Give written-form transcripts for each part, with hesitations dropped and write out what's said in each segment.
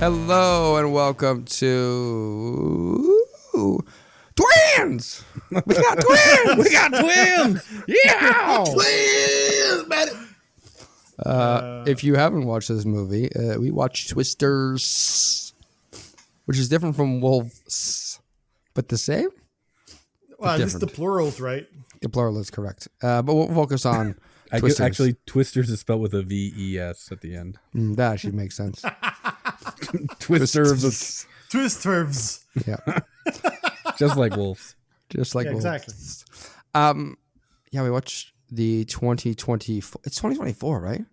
Hello and welcome to Twins. We got twins. We got twins. Yeah, Twins, man. If you haven't watched this movie, we watched Twisters, which is different from Wolves, but the same. Well, this is the plurals, right? The plural is correct, but we'll focus on Twisters. Actually, Twisters is spelled with a V-E-S at the end. That actually makes sense. Twisters. Twisters. Yeah, Just like wolves. just like Wolves. Exactly. Yeah, we watched the 2024. It's 2024, right?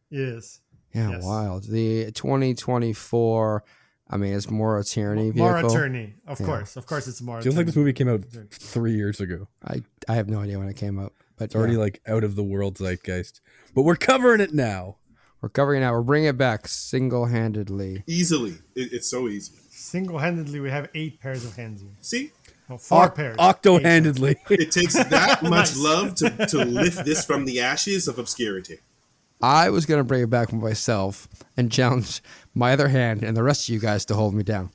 Yes. Yeah, Yes. wild. The 2024. I mean, it's more a tyranny vehicle. More attorney, of course. Of course, it's more. Feels like this movie came out 3 years ago. I have no idea when it came out, but It's already like out of the world zeitgeist. But we're covering it now. we're covering it now. We're bringing it back single-handedly. Easily. It's so easy. Single-handedly, we have 8 pairs of hands here. See? No, 4 pairs. Octo-handedly. It takes that much Nice. love to lift this from the ashes of obscurity. I was gonna bring it back myself and challenge my other hand and the rest of you guys to hold me down.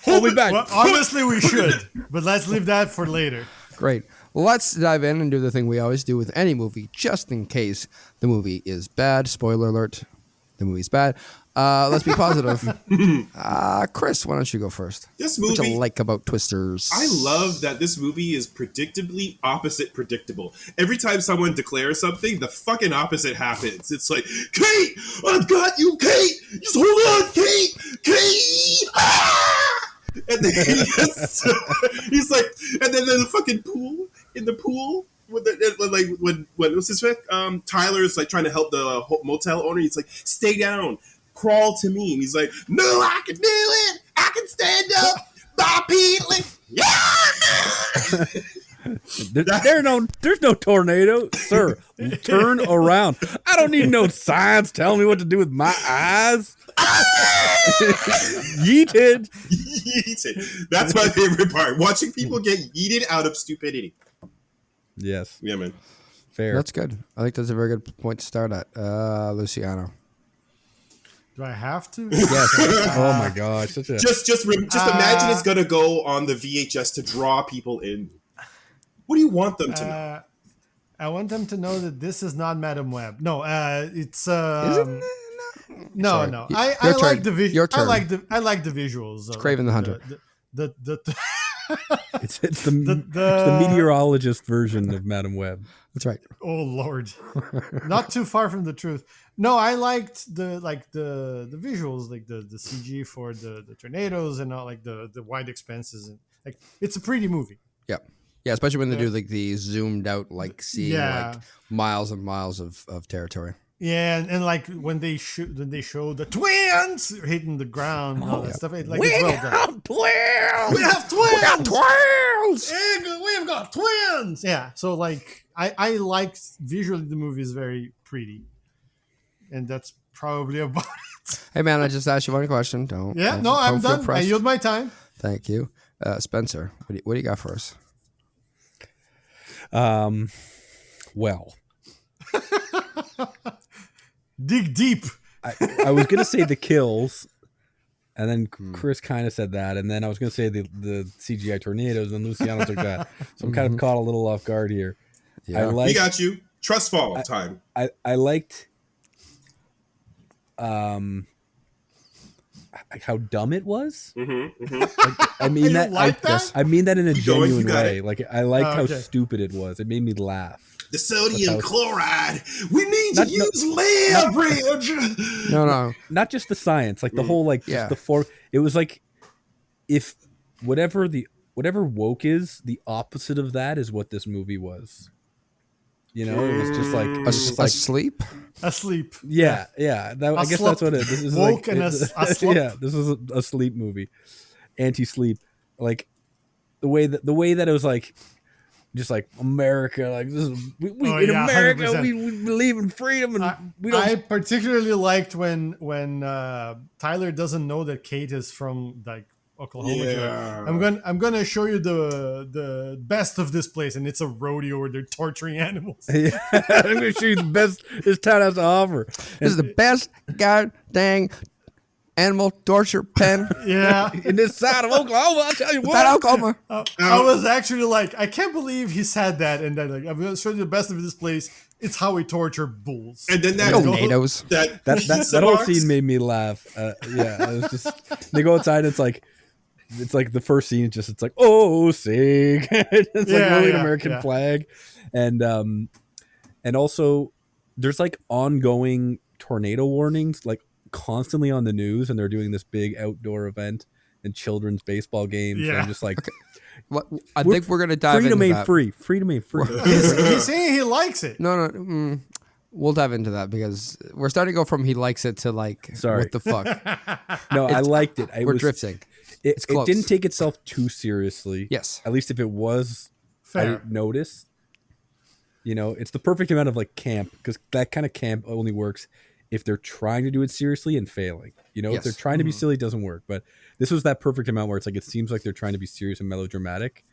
Hold me back. Well, honestly, we should, but let's leave that for later. Great. Let's dive in and do the thing we always do with any movie, just in case the movie is bad. Spoiler alert: the movie's bad. Let's be positive. Chris, why don't you go first? This What movie, you like about Twisters? I love that this movie is predictably opposite predictable. Every time someone declares something, the fucking opposite happens. It's like, Kate, I've got you, Kate. Just hold on, Kate. Kate. Ah! And then he's like, and then the fucking pool, in the pool, when what's his name? Tyler's like trying to help the motel owner. He's like, stay down. Crawl to me. And he's like, no, I can do it. I can stand up. Bipedally. Yeah. There's no tornado, sir. Turn around. I don't need no signs telling me what to do with my eyes. Yeeted. Yeeted. That's my favorite part. Watching people get yeeted out of stupidity. Yes, Yeah, man. fair. That's good. I think that's a very good point to start at. Luciano. Do I have to? Yes. Oh my gosh, such a Just imagine it's gonna go on the VHS to draw people in. What do you want them to know? I want them to know that this is not Madam Web. No, it's Isn't it? no, Sorry. no. Your I turn. like the Your turn. I like the visuals. Craven the Hunter. it's the meteorologist version of Madam Web. That's right. Oh Lord, not too far from the truth. No, I liked the visuals, like the CG for the tornadoes and all, like the wide expenses, and like it's a pretty movie. Yeah. Yeah, especially when they do like the zoomed out, like seeing like miles and miles of territory. Yeah, and like when they show the twins hitting the ground, and all that stuff. Like We it's well have done. twins. We have twins. Twirls! We've got twins. Yeah, so like I like visually the movie is very pretty, and that's probably about it. Hey man, I just asked you one question. Don't. Yeah, don't- no, I'm don't feel done. I pressed. yield my time. Thank you, Spencer. What do you got for us? Well, Dig deep. I was gonna say the kills, and then Chris kind of said that, and then I was gonna say the CGI tornadoes, and Luciano took that. So I'm kind of caught a little off guard here. Yeah. I We liked, got you. Trust fall time. I liked, how dumb it was. I mean You that. like that? I mean that in a Keep going, genuine you got way. it. Like I liked how Okay. stupid it was. It made me laugh. The sodium But that chloride. We need Not- to use leverage. No. Not just the science, like the whole like Yeah. the form. It was like if whatever woke is, the opposite of that is what this movie was. You know, it was just like it was just like Asleep? Asleep. yeah. I guess that's what it is. This is Woke like and asleep. yeah. This is a sleep movie, anti-sleep. Like the way that it was like. Just like America, like this is we Oh, in yeah, America, 100%. we believe in freedom, and we don't. I particularly liked when Tyler doesn't know that Kate is from like Oklahoma. Yeah. I'm gonna show you the best of this place, and it's a rodeo where they're torturing animals. Yeah, I'm gonna show you the best this town has to offer. This is the best god dang animal torture pen. Yeah. In this side of Oklahoma, I'll tell you That what. Oklahoma. I was actually like, I can't believe he said that. And then like, I'm going to show you the best of this place. It's how we torture bulls. And then that Tornadoes. That pizza whole box- scene made me laugh. Yeah, it was just they go outside. And it's like the first scene. It's like oh sig. It's like really an American flag, and also there's like ongoing tornado warnings like constantly on the news, and they're doing this big outdoor event and children's baseball games. Yeah. And I'm just like What, I think we're gonna dive freedom into ain't that. free. Freedom ain't free. He's saying he likes it. No, we'll dive into that because we're starting to go from he likes it to like Sorry. what the fuck. No, I liked it. We're drifting. It close. didn't take itself too seriously. Yes. At least if it was, I Fair. didn't notice. You know, it's the perfect amount of like camp because that kind of camp only works if they're trying to do it seriously and failing. You know, if Yes. they're trying to be silly, it doesn't work. But this was that perfect amount where it's like it seems like they're trying to be serious and melodramatic,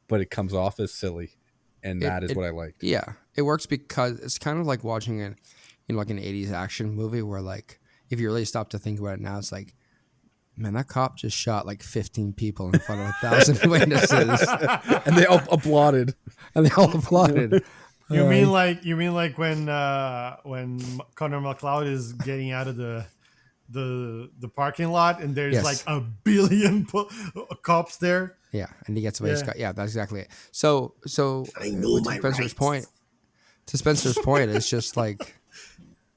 but it comes off as silly, and that is what I liked. Yeah, it works because it's kind of like watching it, like an '80s action movie where like if you really stop to think about it now, it's like, man, that cop just shot like 15 people in front of 1,000 witnesses, And they all applauded. and they all applauded. You mean like when Connor McLeod is getting out of the parking lot and there's Yes. like a billion cops there. Yeah, and he gets away. Yeah. Yeah, that's exactly it. So I know my Spencer's rights. To Spencer's point, it's just like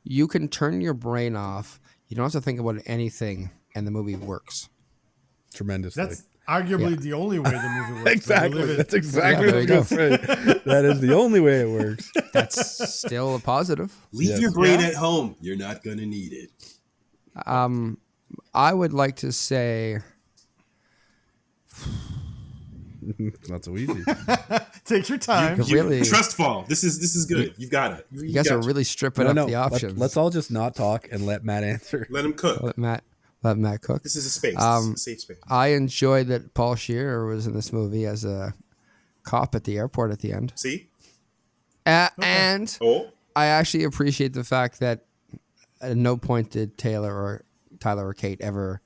you can turn your brain off. You don't have to think about anything, and the movie works. Tremendously. That's arguably the only way the movie works. exactly. That's exactly Yeah, what I was there going to say. That is the only way it works. That's still a positive. Leave Yes. your brain Yeah. at home. You're not gonna need it. I would like to say It's not so easy. Take your time. Really- Trust fall. This is good. You've got it. you guys are really stripping up the options. Let's all just not talk and let Matt answer. Let him cook. let Matt cook. This is a space. This is a safe space. I enjoyed that Paul Scheer was in this movie as a cop at the airport at the end, See? and Oh, I actually appreciate the fact that at no point did Tyler or Kate ever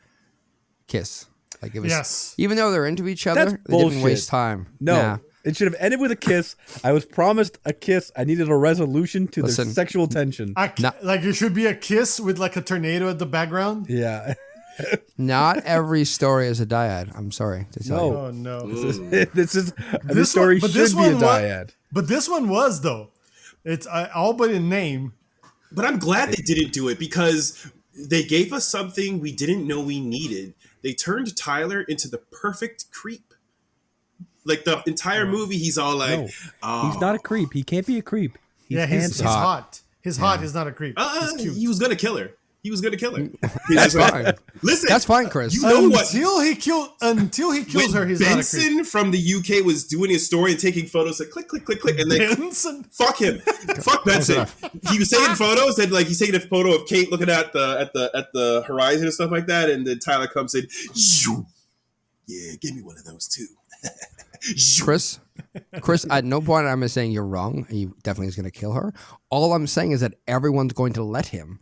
kiss. Like it was, Yes. even though they're into each other, That's they didn't bullshit. waste time. No, Nah. it should have ended with a kiss. I was promised a kiss. I needed a resolution to Listen. their sexual tension. Like it should be a kiss with like a tornado at the background. Yeah. Not every story is a dyad. I'm sorry to tell you. Oh no. This story but should this be a one dyad. But this one was though. It's all but in name. but I'm glad they didn't do it because they gave us something we didn't know we needed. They turned Tyler into the perfect creep. Like the entire movie, he's all like, No, oh. he's not a creep. He can't be a creep. He's Yeah, he's handsome. hot. His hot is not a creep. He's cute. He was gonna kill her. He was gonna kill her. That's fine. Listen, That's fine, Chris. You know what? Until he kills her, he's Benson not a creep. from the UK was doing his story and taking photos, like click, click, click, click, and then Benson. fuck him, fuck Benson. He was taking photos and like he's taking a photo of Kate looking at the horizon and stuff like that, and then Tyler comes in. "Shoo. Yeah, give me one of those too. Shoo." Chris, at no point am I saying you're wrong. He definitely is going to kill her. All I'm saying is that everyone's going to let him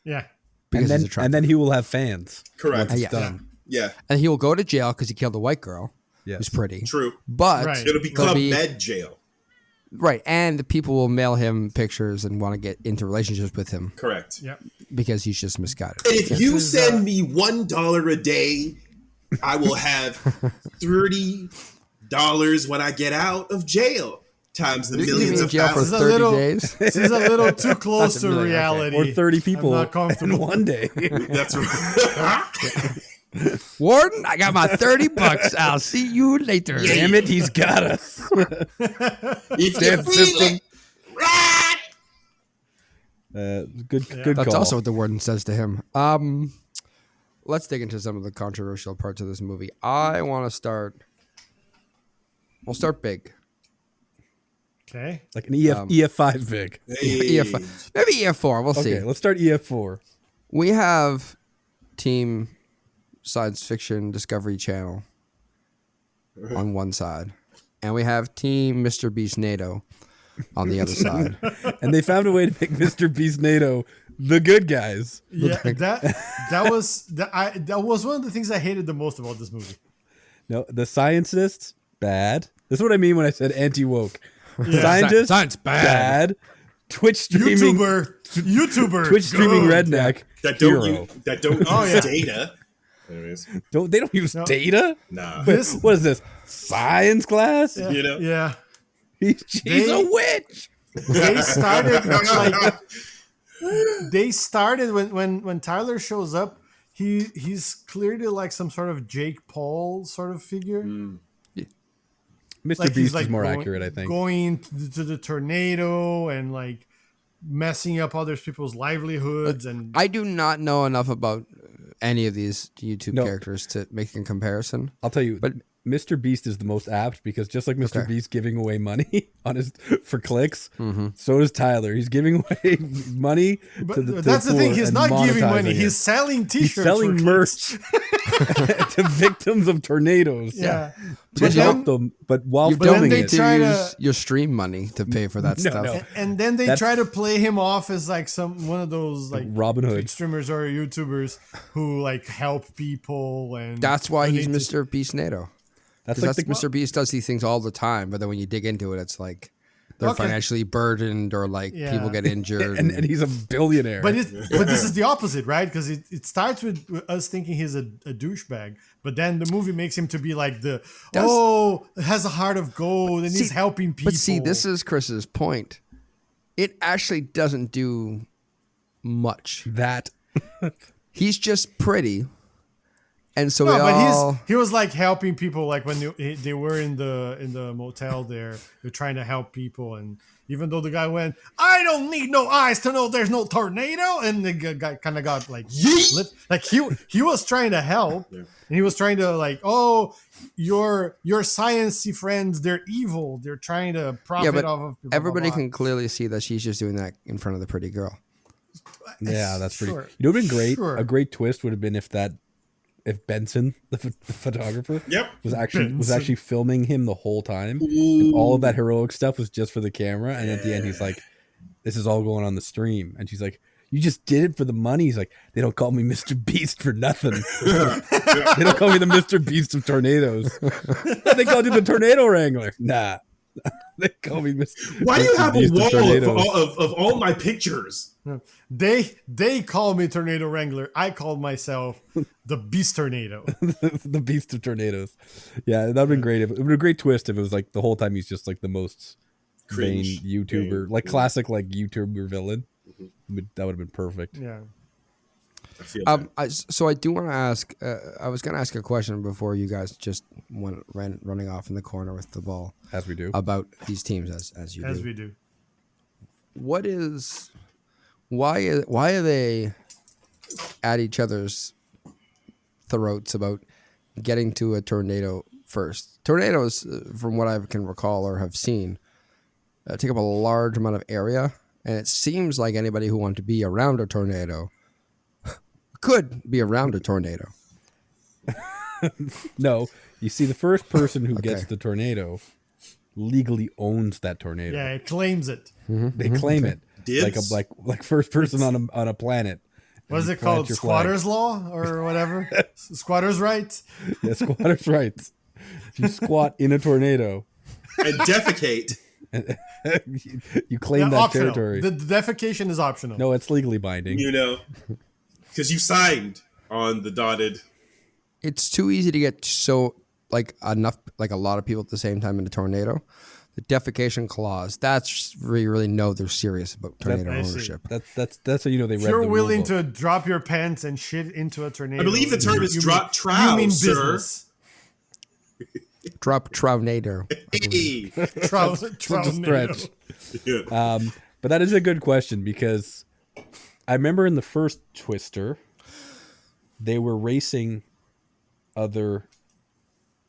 Yeah. because he's And attractive. then he will have fans. Correct. Once it's Yeah. done. Yeah, And he will go to jail because he killed a white girl Yes. who's pretty. true. But Right. It'll be there'll Club be- Med jail. right, and the people will mail him pictures and want to get into relationships with him Correct. Yep. because he's just misguided. And if you is, send me $1 a day, I will have $30 when I get out of jail. Times the You can be millions in of jail for thousands. a 30 little- days. This is a little too close That's a to million, okay. reality. Or 30 people I'm not comfortable. in one day. That's right. Warden, I got my $30. I'll see you later. Yeah. Damn it, he's got us. If you Damn feel system. it, right. Good That's call. also what the warden says to him. Let's dig into some of the controversial parts of this movie. I want to start. We'll start big. Okay. like an EF5 Vic. Hey. EF, maybe EF4. We'll see. Okay, let's start EF4. We have Team Science Fiction Discovery Channel on one side, and we have Team Mr. Beast NATO on the other side. And they found a way to make Mr. Beast NATO the good guys. Yeah, that was one of the things I hated the most about this movie. No, the scientists, bad. This is what I mean when I said anti-woke. Yeah. Scientists, Science bad. Twitch streaming, YouTuber, Twitch streaming good. redneck, That hero. don't use Oh, yeah. data. Anyways, They don't use data? nah. This- What is this? Science class? You know? Yeah. She's a witch. They started they started when Tyler shows up. He's clearly like some sort of Jake Paul sort of figure. Mr. Like Beast he's like is more going, accurate, I think. Going to the tornado and like messing up other people's livelihoods. And I do not know enough about any of these YouTube No. characters to make a comparison. I'll tell you, But- Mr. Beast is the most apt because just like Mr. Okay. Beast giving away money on his for clicks, so does Tyler. He's giving away money but to the that's the thing. poor He's and not giving monetizing money. it. He's selling T-shirts. He's selling for merch clicks. to victims of tornadoes. Yeah. To But help then, them, but while You But then filming they it, to try use to- your stream money to pay for that No, stuff. no. and then they That's- try to play him off as like one of those like Robin Hood. Twitch streamers or YouTubers who like help people and That's why he's donate to- Mr. Beast NATO. That's Because like that's Mr. Beast does these things all the time, but then when you dig into it, it's like they're Okay. financially burdened or like Yeah. people get injured. and he's a billionaire. But this is the opposite, right? Because it starts with us thinking he's a douchebag, but then the movie makes him to be like has a heart of gold and he's helping people. But see, this is Chris's point. It actually doesn't do much. that He's just pretty. And so no, we all... but he was like helping people. Like when they were in the motel there, they're trying to help people, and even though the guy went, "I don't need no eyes to know there's no tornado," and the guy kind of got like, lit. Like he was trying to help, and he was trying to like, oh, your sciencey friends, they're evil. They're trying to profit but off of people. everybody blah, blah, can clearly see that she's just doing that in front of the pretty girl. yeah, that's pretty. Sure. You know, what would have been great. Sure. A great twist would have been if Benson, the photographer, Yep. was actually filming him the whole time. Ooh. And all of that heroic stuff was just for the camera. And at the end, he's like, "This is all going on the stream." And she's like, "You just did it for the money." He's like, "They don't call me Mr. Beast for nothing. They don't call me the Mr. Beast of tornadoes. They called you the tornado wrangler." Nah, they call me Mr. Why do you Mr. have a Beast of wall tornadoes. of all my pictures? blah. They call me Tornado Wrangler. I called myself the Beast Tornado. The Beast of tornadoes. Yeah, that'd been great. It would be a great twist if it was like the whole time he's just like the most vain Cringe. YouTuber, like classic like YouTuber villain. That would have been perfect. Yeah. I feel that. So I do want to ask. I was going to ask a question before you guys just went running off in the corner with the ball As we do. about these teams as you As do. we do. Why are they at each other's throats about getting to a tornado first? Tornadoes, from what I can recall or have seen, take up a large amount of area, and it seems like anybody who wanted to be around a tornado could be around a tornado. No, you see, the first person who gets Okay. the tornado legally owns that tornado. Yeah, it claims it. They claim it Dibs? like first person on a planet. What is You it called? plant your flag. Squatters law or whatever? Squatters' rights? Yeah, squatters' rights. If you squat in a tornado, And defecate. you claim Yeah, that optional. territory. The defecation is optional. No, it's legally binding. You know, because you signed on the dotted. It's too easy to get so like a lot of people at the same time in a tornado. The defecation clause, that's where you really know they're serious about tornado I see. ownership. That's how you know they If read you're the willing rule book. to drop your pants and shit into a tornado. I believe the term is you drop mean- trow, You mean sir. business. Drop tornado. Hey. Just stretch. Yeah. But that is a good question because I remember in the first Twister, they were racing other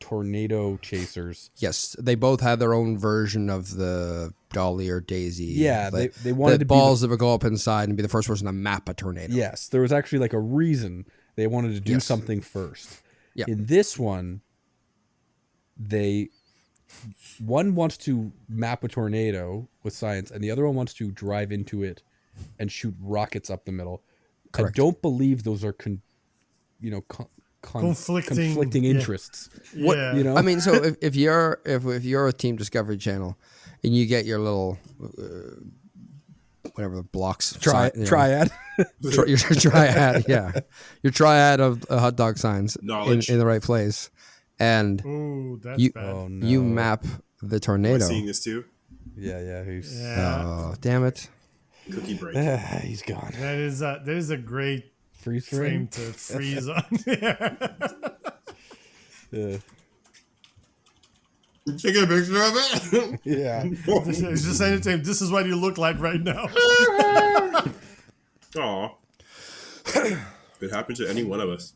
tornado chasers. Yes, they both had their own version of the Dolly or Daisy. Yeah, Like, they wanted the to balls that would go up inside and be the first person to map a tornado. Yes, there was actually like a reason they wanted to do Yes. something first. Yeah. In this one, one wants to map a tornado with science, and the other one wants to drive into it and shoot rockets up the middle. Correct. I don't believe those are conflicting interests. What You know? I mean, so if you're a Team Discovery Channel and you get your little whatever the blocks Triad. your triad, yeah, your triad of hot dog signs Knowledge. in the right place, and Ooh, that's you bad. Oh, no. you map the Am I tornado. seeing this too? Yeah. He's Oh, damn it! Cookie break. he's gone. That is a great Freeze frame frame. to freeze on. Yeah. Take a picture of it. Yeah. It's just saying to him, this is what you look like right now. Aw. It happened to any one of us.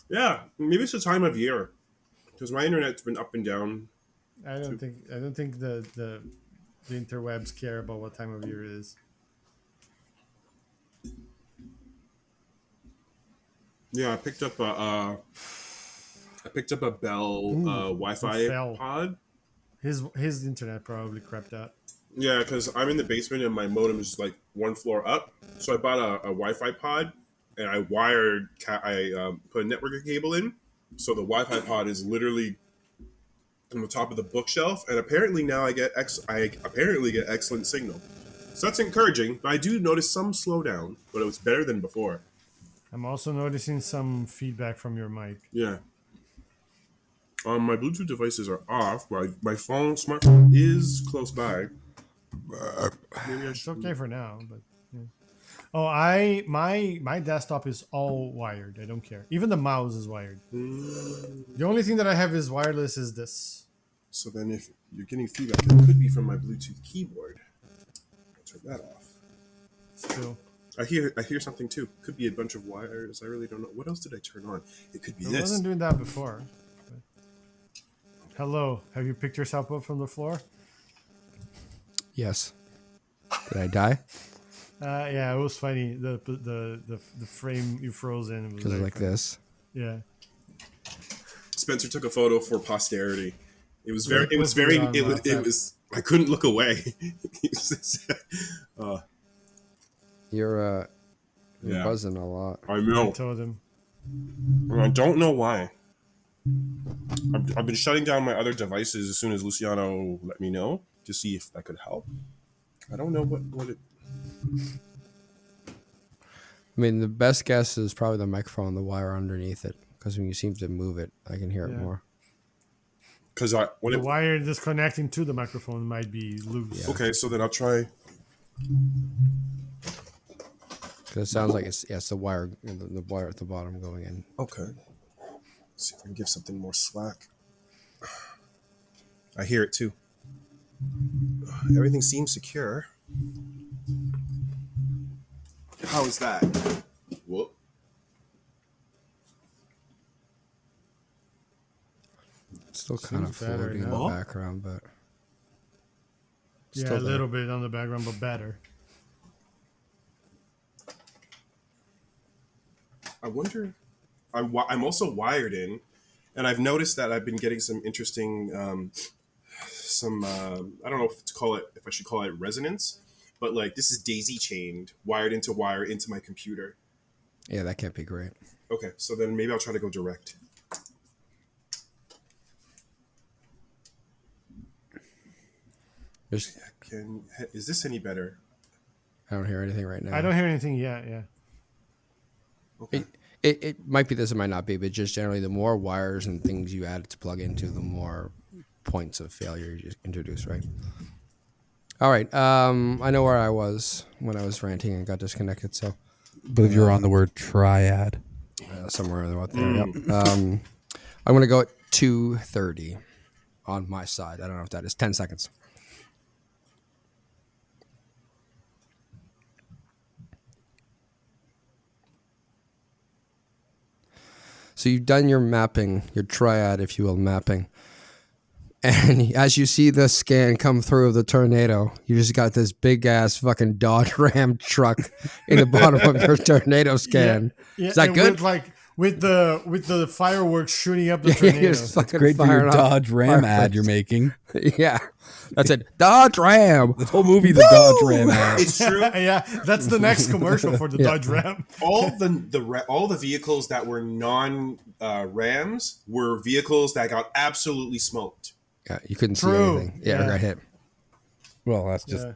Yeah, maybe it's the time of year. Because my internet's been up and down. I don't think the interwebs care about what time of year it is. Yeah, I picked up a Bell Wi-Fi Bell. pod. His internet probably crapped out. Yeah, because I'm in the basement and my modem is like one floor up. So I bought a Wi-Fi pod and I wired. I put a network cable in, so the Wi-Fi pod is literally on the top of the bookshelf. And apparently now I apparently get excellent signal. So that's encouraging. But I do notice some slowdown, but it was better than before. I'm also noticing some feedback from your mic. Yeah. My Bluetooth devices are off. My smartphone is close by. Maybe I It's should. okay for now, but yeah. Oh, my desktop is all wired. I don't care. Even the mouse is wired. The only thing that I have is wireless is this. So then, if you're getting feedback, it could be from my Bluetooth keyboard. I'll turn that off. Still, I hear something too. Could be a bunch of wires. I really don't know. What else did I turn on? It could be I this. wasn't doing that before. Hello, have you picked yourself up from the floor? Yes. Did I die? Yeah, it was funny. The frame you froze in was Because very like funny. this. Yeah. Spencer took a photo for posterity. It was Yeah, very. It was we'll put very. it on It was. WhatsApp. It was. I couldn't look away. You're Yeah. buzzing a lot. I I know. told him. I don't know why. I've been shutting down my other devices as soon as Luciano let me know to see if that could help. I don't know what it. I mean, the best guess is probably the microphone, the wire underneath it, because when you seem to move it, I can hear it Yeah. more. Because when The it. wire disconnecting to the microphone might be loose. Yeah. Okay, so then I'll try. Because it sounds like it's the wire, the wire at the bottom going in. Okay. Let's see if I can give something more slack. I hear it too. Everything seems secure. How is that? Whoop. It's still kind of Seems better floating in the now. background, but Yeah, still a there. little bit on the background, but better. I wonder. I'm also wired in, and I've noticed that I've been getting some interesting, I don't know if I should call it resonance, but like this is daisy chained, wired into wire into my computer. Yeah, that can't be great. Okay, so then maybe I'll try to go direct. There's, Is this any better? I don't hear anything right now. I don't hear anything yet. Yeah. Okay. It might be this, it might not be, but just generally, the more wires and things you add to plug into, the more points of failure you just introduce, right? All right. I know where I was when I was ranting and got disconnected, so I believe you're on the word triad. somewhere out there. Yep. I'm going to go at 2:30 on my side. I don't know if that is 10 seconds. So you've done your mapping, your triad, if you will, mapping. And as you see the scan come through of the tornado, you just got this big ass fucking Dodge Ram truck in the bottom of your tornado scan. Yeah, Is that and good? With with the fireworks shooting up the Yeah, tornado. you're just fucking Great for your firing off Dodge Ram ad fireworks. you're making. Yeah, that's it. Dodge Ram. The whole movie, the Dodge Ram ad. It's true. Yeah, that's the next commercial for the Dodge Ram. All the vehicles that were non Rams were vehicles that got absolutely smoked. Yeah, you couldn't True. see anything. Yeah, Yeah. got hit. Well, Yeah.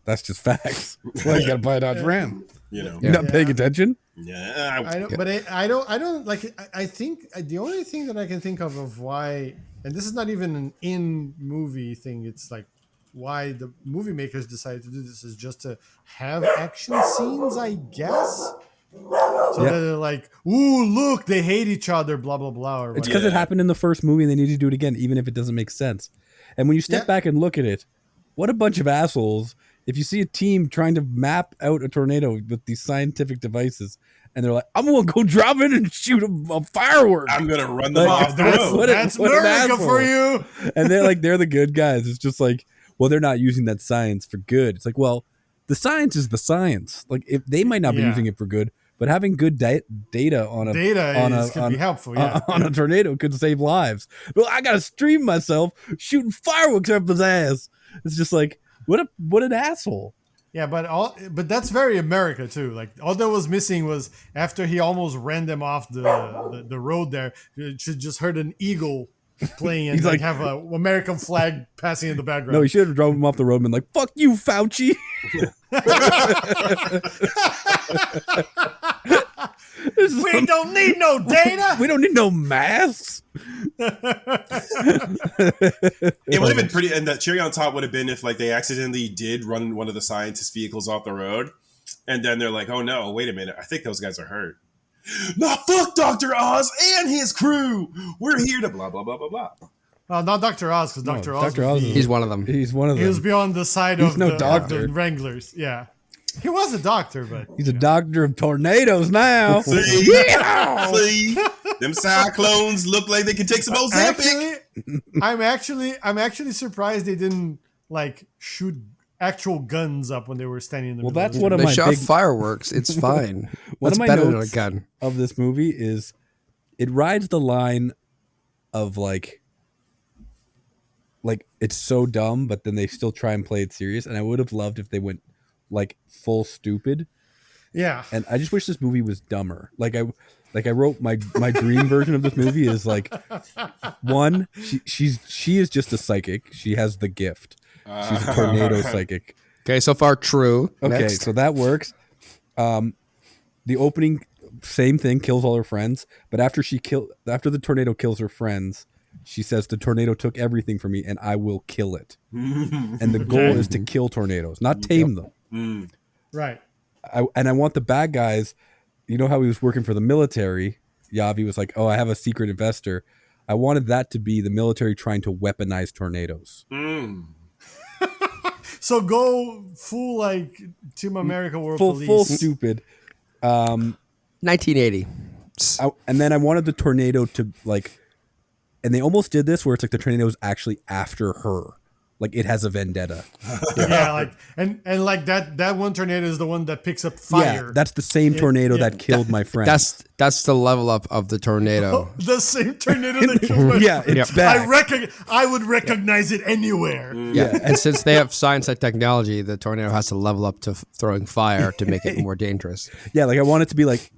that's just facts. That's why you got to buy a Dodge Ram. You know. You're not paying attention. Yeah. I don't, but I don't like. I think the only thing that I can think of why, and this is not even an in movie thing. It's like why the movie makers decided to do this is just to have action scenes, I guess. So that they're like, ooh, look, they hate each other, blah blah blah. Or It's whatever. because it happened in the first movie and they need to do it again, even if it doesn't make sense. And when you step back and look at it, what a bunch of assholes. If you see a team trying to map out a tornado with these scientific devices, and they're like, I'm going to go drop in and shoot a firework. I'm going to run them Like, off the that's road. what That's what an America asshole. for you. And they're the good guys. It's just like, well, they're not using that science for good. It's like, well, the science is the science. Like, if they might not be Yeah. using it for good, but having good data on a Could be helpful. Yeah. on a tornado could save lives. Well, I gotta stream myself shooting fireworks up his ass. It's just like, what an asshole. Yeah, but that's very America too. Like all that was missing was after he almost ran them off the road there, you should just heard an eagle playing and He's like like- have a American flag passing in the background. No, he should have drove him off the road and been like, "Fuck you, Fauci." We don't need no data. We don't need no masks. It would have been pretty, and the cherry on top would have been if like they accidentally did run one of the scientist vehicles off the road, and then they're like, "Oh no, wait a minute, I think those guys are hurt." No, fuck Dr. Oz and his crew. We're here to blah blah blah blah blah. Well, not Dr. Oz, because Dr. Oz, Dr. Oz would be- is- He's one of them. He's one of he was them. beyond the side He's of no the, doctor. the Wranglers. Yeah, he was a doctor, but He's a doctor of tornadoes now. See, Yeah. see, them cyclones look like they can take some Ozempic. actually, I'm actually surprised they didn't like shoot actual guns up when they were standing in the Well, middle. that's of one the of They my shot big fireworks. It's fine. One That's of my better than a notes gun. of this movie is it rides the line of like it's so dumb, but then they still try and play it serious. And I would have loved if they went like full stupid. Yeah. And I just wish this movie was dumber. Like I wrote my dream version of this movie is like one, she is just a psychic. She has the gift. She's a tornado psychic. Okay, so far true. Okay, Next. so that works. The opening, same thing, kills all her friends. But after the tornado kills her friends, she says the tornado took everything from me, and I will kill it. And the goal is to kill tornadoes, not tame them. Right. I want the bad guys. You know how he was working for the military? Yavi was like, "Oh, I have a secret investor." I wanted that to be the military trying to weaponize tornadoes. So go full like Team America World Full Police. stupid. 1980. And then I wanted the tornado to like, and they almost did this where it's like the tornado is actually after her, like it has a vendetta. Yeah, like and like that one tornado is the one that picks up fire. Yeah, that's the same tornado yeah. that killed my friend. That's the level up of the tornado. the same tornado that killed my yeah, it's back. I would recognize it anywhere. Yeah, and since they have science and technology, the tornado has to level up to throwing fire to make it more dangerous. Yeah, like I want it to be like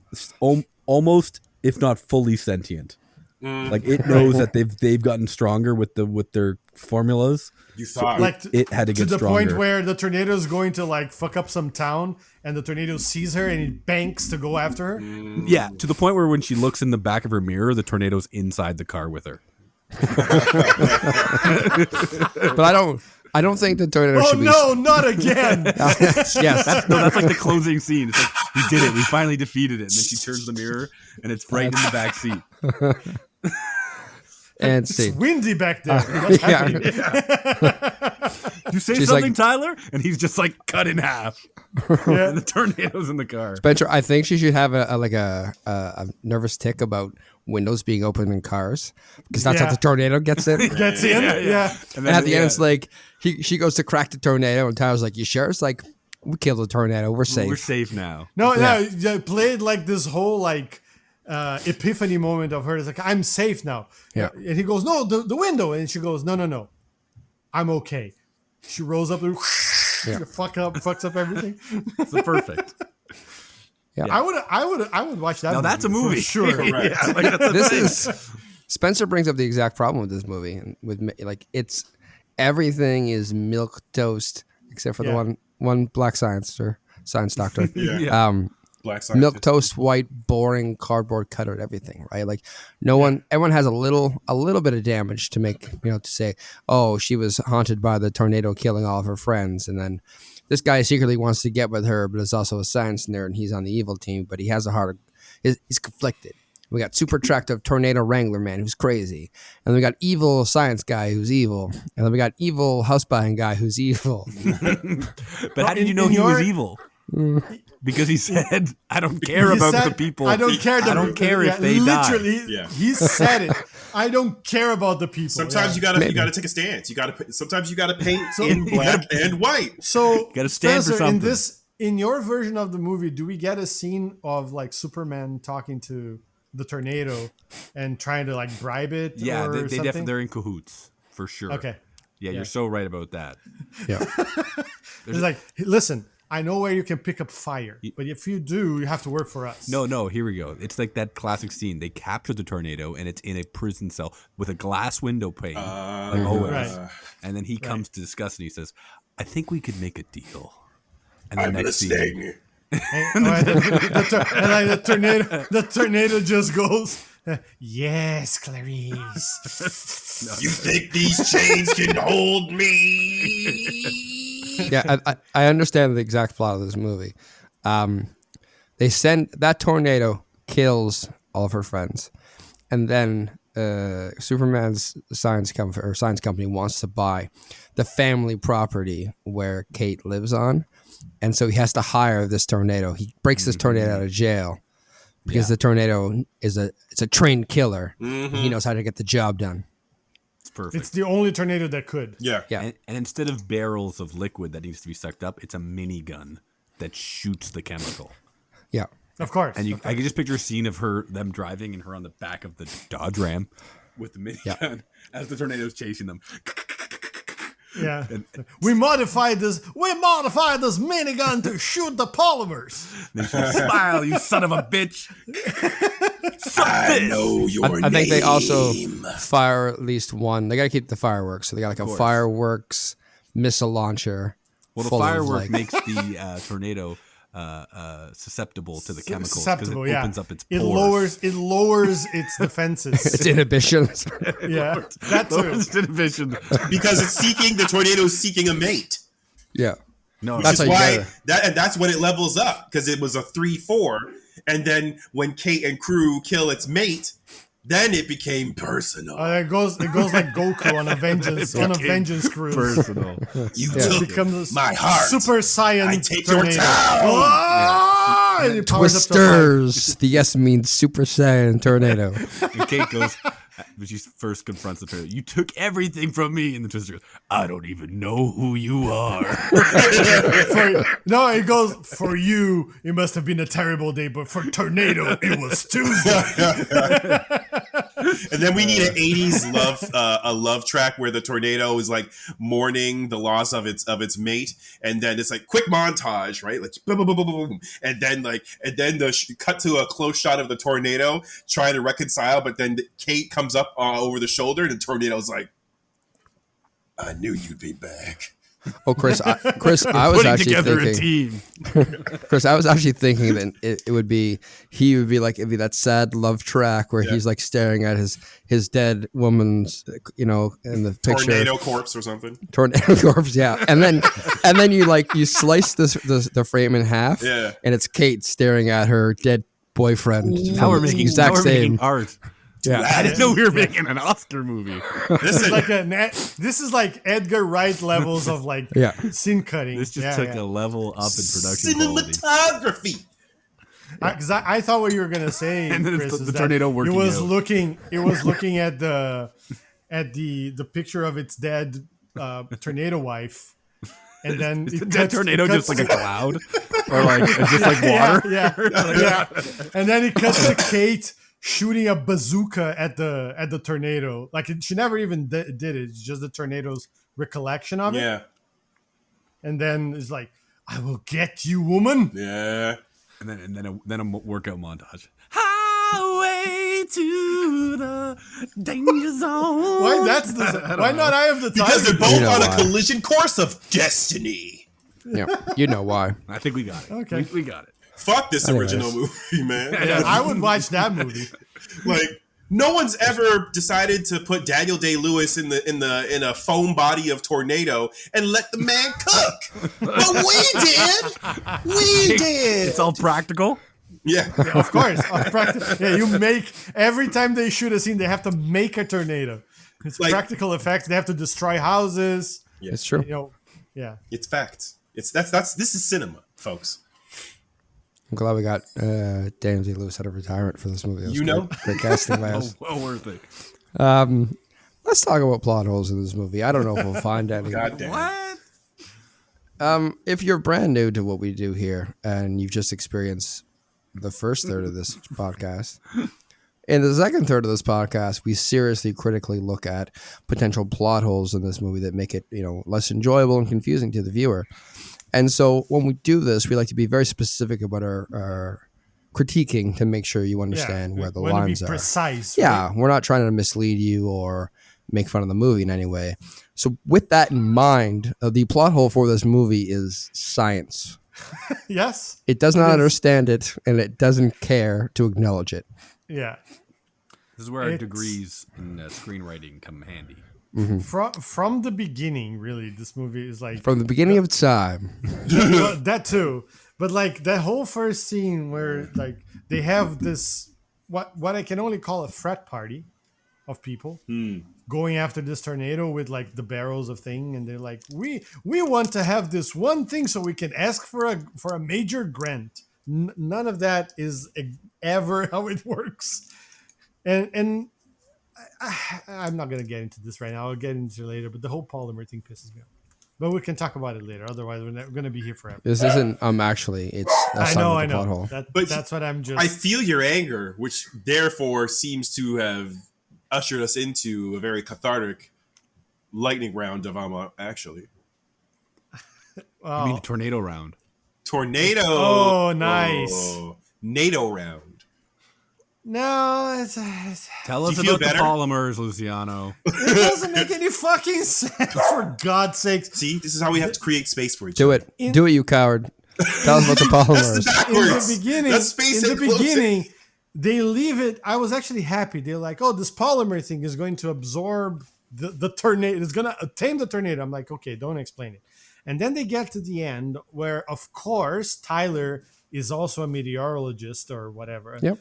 almost, if not fully sentient. Like it knows that they've gotten stronger with their formulas. You thought Like It had to get the stronger. point where the tornado is going to like fuck up some town, and the tornado sees her and it banks to go after her. Yeah, to the point where when she looks in the back of her mirror, the tornado's inside the car with her. But I don't think the tornado Oh should be. no, not again! Yes. No, that's like the closing scene. It's like, we did it. We finally defeated it. And then she turns the mirror, and it's right in the back seat. And It's see. windy back there. What's Yeah. happening? You say She's something, like- Tyler? And he's just like cut in half. Yeah. And the tornado's in the car. Spencer, I think she should have a nervous tick about windows being open in cars because that's how Yeah. the tornado gets in. Gets in, yeah. And at the end, it's like she goes to crack the tornado, and Tyler's like, "You sure?" It's like, "We killed the tornado. We're safe." We're safe now. No, yeah, play it like this whole like epiphany moment of her. It's like, I'm safe now. Yeah. And he goes, no, the window. And she goes, no. I'm okay. She rolls up and fucks up everything. It's perfect. Yeah. I would watch that. Now that's a movie. for sure. Yeah, like, that's a This thing. is Spencer brings up the exact problem with this movie, and like it's everything is milk toast except for Yeah. the one black science doctor. Yeah. Black scientist. Milk toast, white, boring, cardboard cutout, everything, right? Like everyone has a little bit of damage to make, to say, oh, she was haunted by the tornado killing all of her friends, and then this guy secretly wants to get with her, but is also a science nerd, and he's on the evil team, but he has a heart. He's conflicted. We got super attractive tornado wrangler man who's crazy, and we got evil science guy who's evil, and then we got evil house buying guy who's evil. But how did you know he was evil? Because he said, "I don't care about the people. I don't care. I don't care if they die." Literally, he said it. I don't care about the people. Sometimes you gotta take a stance. Sometimes you gotta paint in black and white. So gotta stand for something. In your version of the movie, do we get a scene of like Superman talking to the tornado and trying to like bribe it? Yeah, or they something? definitely they're in cahoots for sure. Okay. Yeah, you're so right about that. Yeah. It's like, listen, I know where you can pick up fire, but if you do, you have to work for us. No, here we go. It's like that classic scene. They capture the tornado, and it's in a prison cell with a glass window pane, like always. Right. And then he comes to discuss, and he says, "I think we could make a deal." And I'm listening. And the tornado just goes, yes, Clarice. You think these chains can hold me? Yeah, I understand the exact plot of this movie. They send that tornado kills all of her friends, and then Superman's science company wants to buy the family property where Kate lives on, and so he has to hire this tornado. He breaks this tornado out of jail because the tornado is a trained killer. Mm-hmm. He knows how to get the job done. It's perfect. It's the only tornado that could. Yeah. And instead of barrels of liquid that needs to be sucked up, it's a minigun that shoots the chemical. Yeah. Of course. And I can just picture a scene of them driving and her on the back of the Dodge Ram with the minigun as the tornado's chasing them. Yeah. We modified this minigun to shoot the polymers. They should smile, you son of a bitch. I know your name. I think they also fire at least one. They got to keep the fireworks, so they got like a fireworks missile launcher. Well, the full of, firework like- makes the tornado susceptible to the chemicals because it Susceptible, opens up its pores. It lowers its defenses. its inhibitions. Yeah, that Lowers too. its inhibition. Because the tornado's seeking a mate. Yeah. No, Which That's is how you why get it. that's when it levels up, because it was a 3-4, and then when Kate and crew kill its mate, then it became personal. It goes like Goku on a vengeance cruise. personal. You It took becomes my heart. Super Saiyan. I take your tornado. town. Ah! And it powers up to Twisters. The S means Super Saiyan tornado. And Kate goes, when she first confronts the tornado, "You took everything from me." And the Twister goes, "I don't even know who you are." No, it goes, for you, it must have been a terrible day, but for tornado, it was Tuesday. And then we need an 80s love track where the tornado is like mourning the loss of its mate, and then it's like quick montage, right? Like boom, boom, boom, boom, boom, and then the cut to a close shot of the tornado trying to reconcile, but then Kate comes up over the shoulder, and the tornado's like, "I knew you'd be back." Oh, Chris, I was Putting actually together a thinking, team. Chris, I was actually thinking that it would be that sad love track where he's like staring at his dead woman's, in the picture. Tornado corpse or something. Tornado corpse, yeah. And then you slice the frame in half, Yeah. and it's Kate staring at her dead boyfriend. Now we're from the making exact same. art. Yeah. I didn't know we were making an Oscar movie. Listen, This is like Edgar Wright levels of like Yeah. scene cutting. This just took a level up in production quality. cinematography. Because I thought what you were gonna say, And then Chris, it's is the that tornado working It was out. looking at the picture of its dead tornado wife, and then Is that tornado just like a cloud, or like just like water? yeah. And then it cuts to Kate shooting a bazooka at the tornado. Like she never even did it. It's just the tornado's recollection of it. Yeah. And then it's like, I will get you, woman. Yeah. And then a workout montage. Highway to the danger zone. Why not I have the time? Because they're both You know on why. a collision course of destiny. Yeah, you know why. I think we got it. Okay. We got it. Fuck this Anyways. original movie, man. Yeah, I would watch that movie. Like, no one's ever decided to put Daniel Day-Lewis in a foam body of tornado and let the man cook. But we did. We did. It's all practical. Yeah. Of course. Yeah, you make every time they shoot a scene, they have to make a tornado. It's Like- practical effects. They have to destroy houses. It's true. You know, yeah. It's facts. This is cinema, folks. I'm glad we got Daniel Day-Lewis out of retirement for this movie. That was You know? great casting by us. Well worth it. Let's talk about plot holes in this movie. I don't know if we'll find any. God damn. What? If you're brand new to what we do here and you've just experienced the first third of this podcast, in the second third of this podcast, we seriously critically look at potential plot holes in this movie that make it, less enjoyable and confusing to the viewer. And so when we do this, we like to be very specific about our critiquing to make sure you understand where the want lines to be are. precise. Yeah, right? we're not trying to mislead you or make fun of the movie in any way. So with that in mind, the plot hole for this movie is science. Yes. It does not understand it, and it doesn't care to acknowledge it. Yeah. This is where our It's- degrees in screenwriting come handy. From the beginning, really, this movie is like From the beginning of time. well, that too, but like that whole first scene where like they have this what I can only call a frat party of people going after this tornado with like the barrels of thing, and they're like, we want to have this one thing so we can ask for a major grant. None of that is ever how it works, and I'm not gonna get into this right now. I'll get into it later. But the whole polymer thing pisses me off. But we can talk about it later. Otherwise, we're gonna be here forever. This isn't actually. It's that's I know. not the plot hole. But That's what I'm just. I feel your anger, which therefore seems to have ushered us into a very cathartic lightning round of actually. I mean, the tornado round. Tornado. Oh, nice. Oh, NATO round. No, Tell Do us you feel about the better? polymers, Luciano. it doesn't make any fucking sense. For God's sakes, See, this is how we have to create space for each Do other. it. Do it, you coward. Tell us about the That's polymers. backwards. in the beginning, That's space and closing. beginning, they leave it. I was actually happy. They're like, "Oh, this polymer thing is going to absorb the tornado. It's going to tame the tornado." I'm like, "Okay, don't explain it." And then they get to the end where, of course, Tyler is also a meteorologist or whatever. Yep.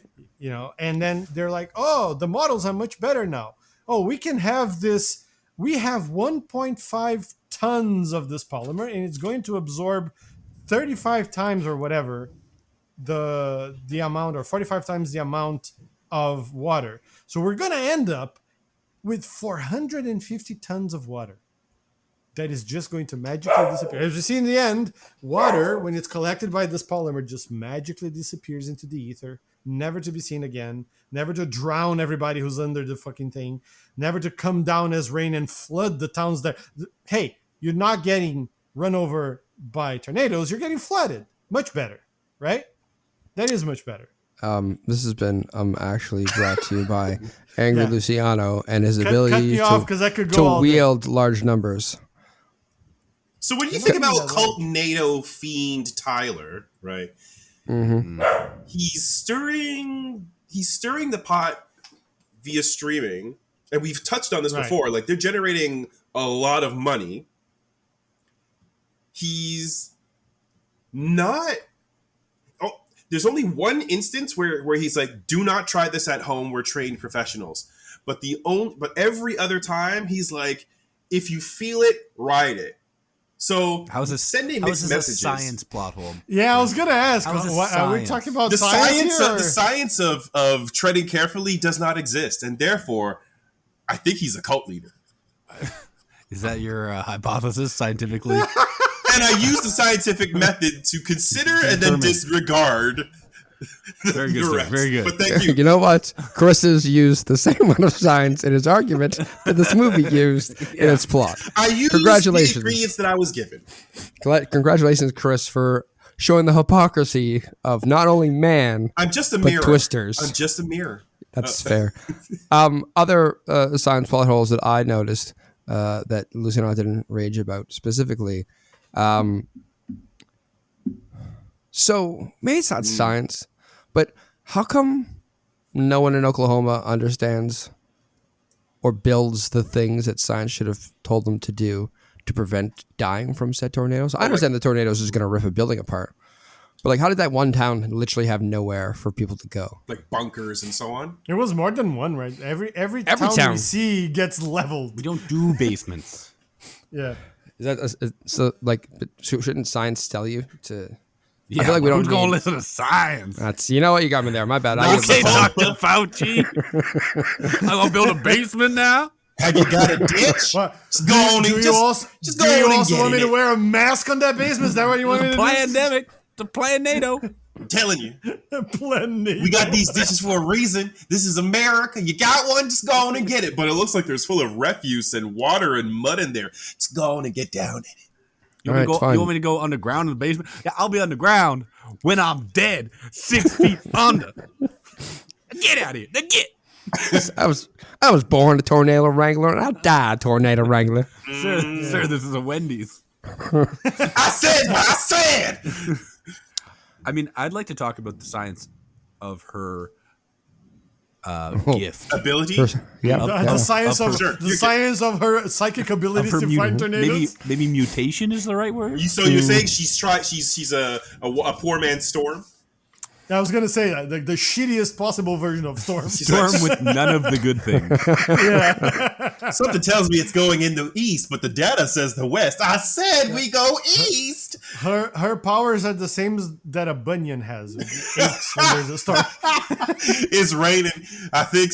And then they're like, "Oh, the models are much better now. Oh, we can have this. We have 1.5 tons of this polymer, and it's going to absorb 35 times or whatever the amount, or 45 times the amount of water. So we're going to end up with 450 tons of water that is just going to magically disappear. As you see in the end, water, when it's collected by this polymer, just magically disappears into the ether, never to be seen again, never to drown everybody who's under the fucking thing, never to come down as rain and flood the towns that, hey, you're not getting run over by tornadoes, you're getting flooded. Much better, right? That is much better. This has been actually brought to you by Angry Yeah. Luciano and his Cut ability me off, 'cause I could go to all day. wield large numbers. So when you You're think not about that cult NATO fiend Tyler, right? Mm-hmm. He's stirring the pot via streaming, and we've touched on this Right. before. Like, they're generating a lot of money. He's not. Oh, there's only one instance where he's like, "Do not try this at home. We're trained professionals." But every other time he's like, "If you feel it, ride it." So How is this sending how is mixed this messages. a science plot hole? Yeah, I was going to ask, How is this are we science? talking about The science here? the science of treading carefully does not exist, and therefore, I think he's a cult leader. Is that your hypothesis scientifically? and I use the scientific method to consider and then disregard. Very good, sir. Very good. But thank you. You know what? Chris has used the same amount of science in his argument that this movie used in its plot. I used Congratulations. the ingredients that I was given. Congratulations, Chris, for showing the hypocrisy of not only man, I'm just a but mirror. twisters. I'm just a mirror. That's fair. Other science plot holes that I noticed that Lucy and I didn't rage about specifically. So maybe it's not science, but how come no one in Oklahoma understands or builds the things that science should have told them to do to prevent dying from said tornadoes? I understand the tornadoes is going to rip a building apart, but like, how did that one town literally have nowhere for people to go? Like bunkers and so on. It was more than one, right? Every town we see gets leveled. We don't do basements. Yeah. Is that so? Like, shouldn't science tell you to? Yeah, I feel like we don't who's going to need- listen to science? That's, you know what, you got me there. My bad. Okay, Dr. Fauci. I'm going to build a basement now? Have you got a ditch? What? Just go on and just Do go you on and also get want me in to it. wear a mask on that basement? Is that what you want me It's to a do? pandemic. It's a tornado. I'm telling you. Plenty. We got these ditches for a reason. This is America. You got one, just go on and get it. But it looks like there's full of refuse and water and mud in there. Just go on and get down in it. You want, All right, you want me to go underground in the basement? Yeah, I'll be underground when I'm dead, 6 feet under. Get out of here. Now get. I was born a tornado wrangler, and I'll die a tornado wrangler. Sir, this is a Wendy's. I said what I said. I mean, I'd like to talk about the science of her gift. Ability. The science of Sure. the science of her psychic abilities to find tornadoes. Maybe mutation is the right word? So you're saying she's a poor man's Storm? I was gonna say that the shittiest possible version of Storm. Storm with none of the good things. Something tells me it's going in the east, but the data says the west. I said we go east. Her powers are the same as that a bunion has. It aches when there's a storm. It's raining. I think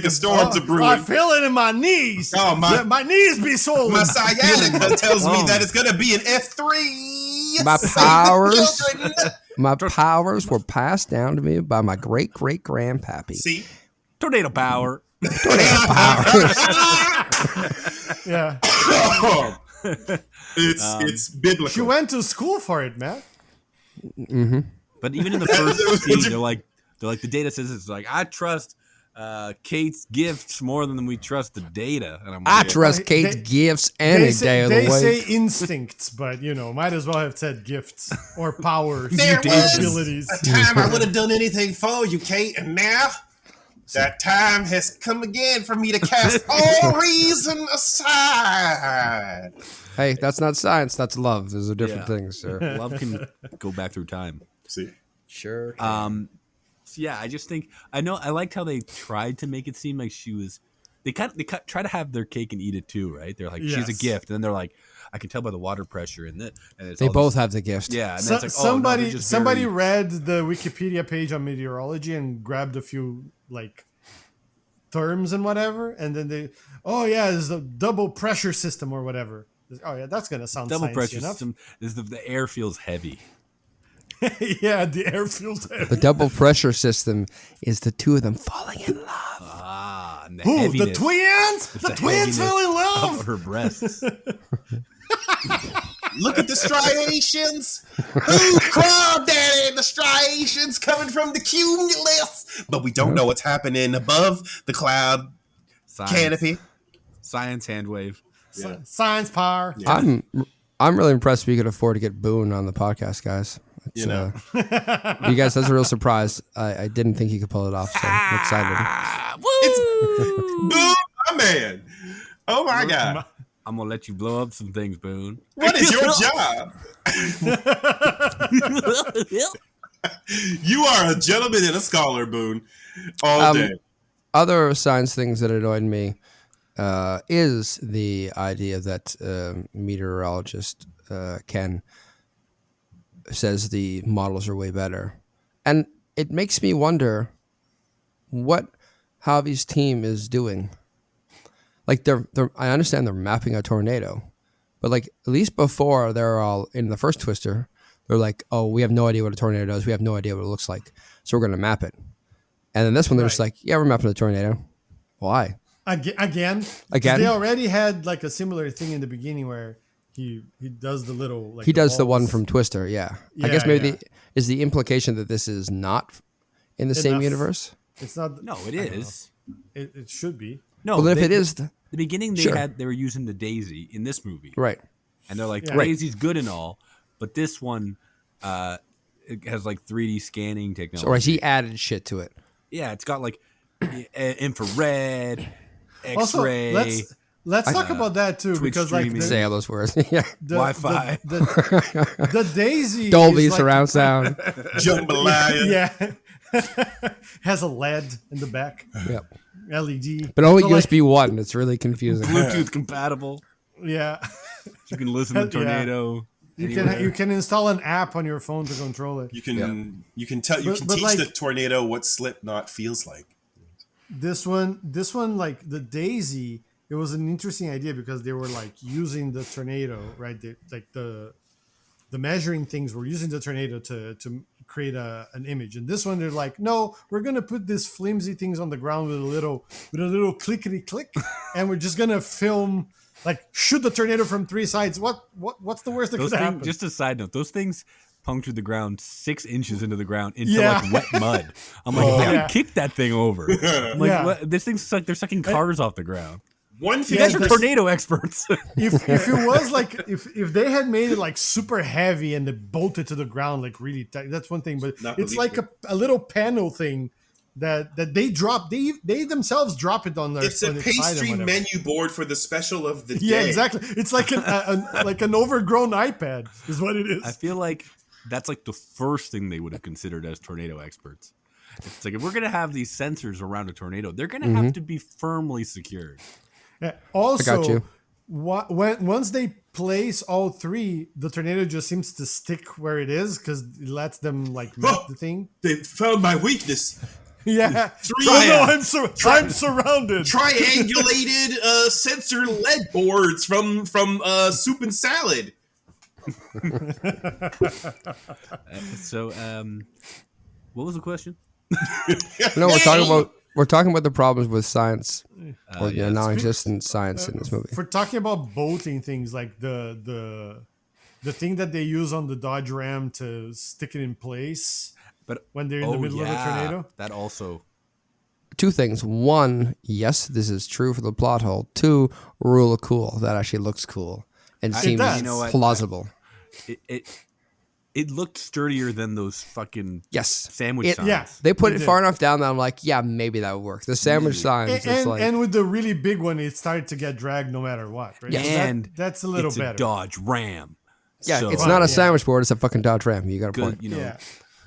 a storm's a brewing. I feel it in my knees. Oh, my knees be swollen. My sciatica tells me that it's gonna be an F3. My Save powers. children. My powers were passed down to me by my great grandpappy. See, Tornado power. Yeah. it's biblical. She went to school for it, man. But even in the first scene, they're like the data says it's like, I trust Kate's gifts more than we trust the data. And I'm I like, trust Kate's gifts any day of the They week. say instincts, but might as well have said gifts or powers There or was abilities. a time I would have done anything for you, Kate, and now that time has come again for me to cast all reason aside. Hey, that's not science. That's love. Those are different things, sir. love can go back through time. See, Sure. So yeah, I just think I liked how they tried to make it seem like she was. They try to have their cake and eat it too, right? They're like, she's a Yes. gift, and then they're like, I can tell by the water pressure and that. And it's They all both this- have the gift. yeah. And then it's like, oh, no, somebody they're just somebody very- read the Wikipedia page on meteorology and grabbed a few like terms and whatever, and then there's a double pressure system or whatever. Oh yeah, that's gonna sound double sciencey pressure enough. system is the air feels heavy. Yeah, the air feels heavy. The double pressure system is the two of them falling in love. Ah, and the Who? The heaviness twins? It's The twins heaviness fell in of love. her breasts. look at the striations. Who crawdaddy? The striations coming from the cumulus, but we don't know what's happening above the cloud Science, canopy. science hand wave. Science power. Yeah. I'm really impressed we could afford to get Boone on the podcast, guys. It's, you guys, that's a real surprise. I didn't think you could pull it off, so I'm excited. Woo! Boom, my man. Oh my God. I'm gonna let you blow up some things, Boone. What is your job? You are a gentleman and a scholar, Boone. All day. Other science things that annoyed me is the idea that meteorologist Ken says the models are way better, and it makes me wonder what Javi's team is doing. Like I understand they're mapping a tornado, But like at least before they're all in the first Twister, they're like, oh, we have no idea what a tornado does. We have no idea what it looks like. So we're going to map it. And then this one, they're just like, yeah, we're mapping a tornado. Why? Again? They already had like a similar thing in the beginning where he does the little like he does the one balls. from Twister. Yeah. I Yeah, guess maybe yeah. is the implication that this is not in the same Enough. universe? It's not. No, it is. It should be. No, Well, then if it is, the beginning Sure. they were using the Daisy in this movie, right. and they're like, Yeah. Daisy's good and all, but this one, it has like 3D scanning technology. So, right, he added shit to it. Yeah, it's got like infrared, Also, X-ray, let's talk about that too, Twitch because like streaming. Say all those words. Yeah. Wi-Fi. The Daisy Dolby is like- surround sound. Jambalaya. Yeah, has a LED in the back, Yep. LED, But only So, like, USB 1. It's really confusing. Bluetooth compatible. yeah. You can listen to Yeah. tornado. You can install an app on your phone to control it. You can tell you But- can but teach like- the tornado what Slipknot feels like. This one, like the Daisy, it was an interesting idea because they were like using the tornado, right? Like the measuring things were using the tornado to create an image. And this one, they're like, no, we're gonna put these flimsy things on the ground with a little clickety click, and we're just gonna film. Like shoot the tornado from 3 sides. What's the worst that Those could things, happen? just a side note, those things punctured the ground 6 inches into the ground into Yeah. like wet mud. I'm like, I Yeah. can kick that thing over. I'm like, Yeah. what? This thing's like they're sucking cars off the ground. One thing You guys are that's- tornado experts. if it was like if they had made it like super heavy and they bolted to the ground like really tight, that's one thing. But Not it's like believable. a little panel thing that they drop. They themselves drop it on their. It's a on its side and pastry whatever. menu board for the special of the day. Yeah, exactly. It's like like an overgrown iPad is what it is. I feel like that's like the first thing they would have considered as tornado experts. It's like if we're gonna have these sensors around a tornado, they're gonna have to be firmly secured. Yeah. Also, you. Once they place all 3, the tornado just seems to stick where it is because it lets them like map the thing. They found my weakness. Yeah. Three- Oh no, Tri- I'm surrounded. Triangulated sensor LED boards from soup and salad. So, what was the question? No, we're talking about the problems with science or yeah. non-existent science in this movie. For talking about bolting things like the thing that they use on the Dodge Ram to stick it in place But when they're in the middle of a tornado. that also. 2 things. 1, yes, this is true for the plot hole. 2, rule of cool. That actually looks cool and seems does. You know what? plausible. It looked sturdier than those fucking Yes. sandwich It- signs. Yeah. They put They it did. far enough down that I'm like, yeah, maybe that would work. The sandwich signs, it's And, like, and with the really big one, it started to get dragged no matter what. Right? Yeah. So that- And that's a little it's better. a Dodge Ram. yeah, So, it's not a Yeah. sandwich board. It's a fucking Dodge Ram. You got a good. point. You know, Yeah.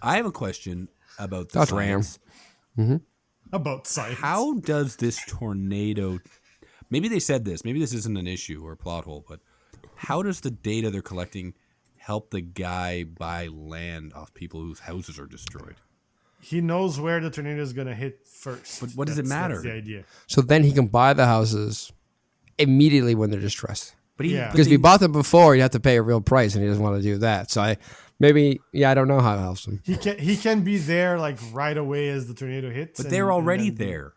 I have a question about the Dodge Ram. science. About science. How does this tornado? Maybe they said this. Maybe this isn't an issue or a plot hole, but how does the data they're collecting help the guy buy land off people whose houses are destroyed? He knows where the tornado is going to hit first. But what does it matter? That's the idea. So then he can buy the houses immediately when they're distressed. But he, Yeah. but Because if they- he bought them before, he'd have to pay a real price, and he doesn't want to do that. So I don't know how it helps him. He can be there like right away as the tornado hits. but and- they're and already then- there.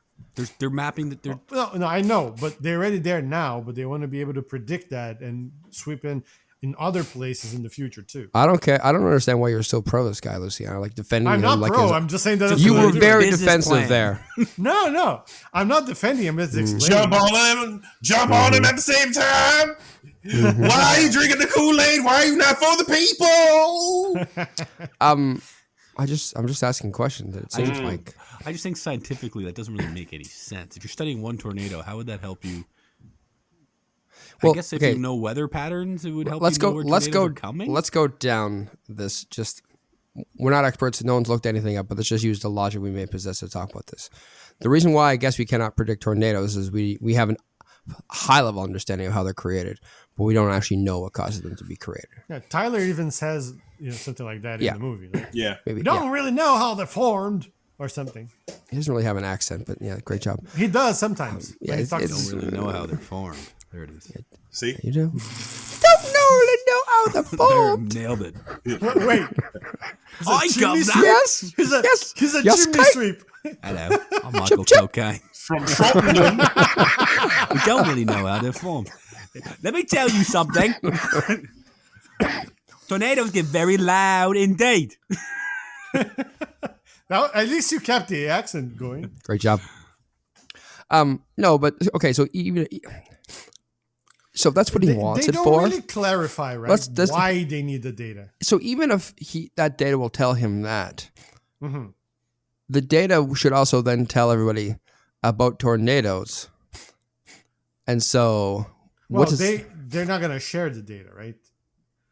They're mapping that. They're No, I know, but they're already there now. But they want to be able to predict that and sweep in other places in the future too. I don't care. I don't understand why you're so pro this guy, Luciano. Like defending I'm him. not like pro. his- I'm just saying that that's you what were I'm doing. very Business defensive plan. there. No, I'm not defending him. It's explaining. Jump on him at the same time. Why are you drinking the Kool-Aid? Why are you not for the people? I'm just asking questions. It seems like I just think scientifically that doesn't really make any sense. If you're studying one tornado, how would that help you? Well, I guess if okay. you know weather patterns, it would help let's you go. know where Let's tornadoes go. are coming. Let's go down this. Just we're not experts. No one's looked anything up, but let's just use the logic we may possess to talk about this. The reason why I guess we cannot predict tornadoes is we have a high level understanding of how they're created, but we don't actually know what causes them to be created. Yeah, Tyler even says something like that Yeah. in the movie. Like, Yeah. Maybe we don't really know how they're formed or something. he doesn't really have an accent, but yeah, great job. He does sometimes. Yeah, when he it's- talks it's- to don't really know how they're formed. There it is. See? You do. don't know how the There, form. nailed it. Wait. I got that. Yes, He's a, yes, he's a yes, chimney Kate. sweep. Hello, I'm Michael chip. Cocaine. From Trump. We don't really know how they're formed. Let me tell you something. Tornadoes get very loud indeed. Now, at least you kept the accent going. Great job. No, but okay. So so that's what he wants they it don't for. really clarify, right? That's- why they need the data. So even if that data will tell him that, Mm-hmm. the data should also then tell everybody about tornadoes. And so, Well, what is they're not gonna share the data, right?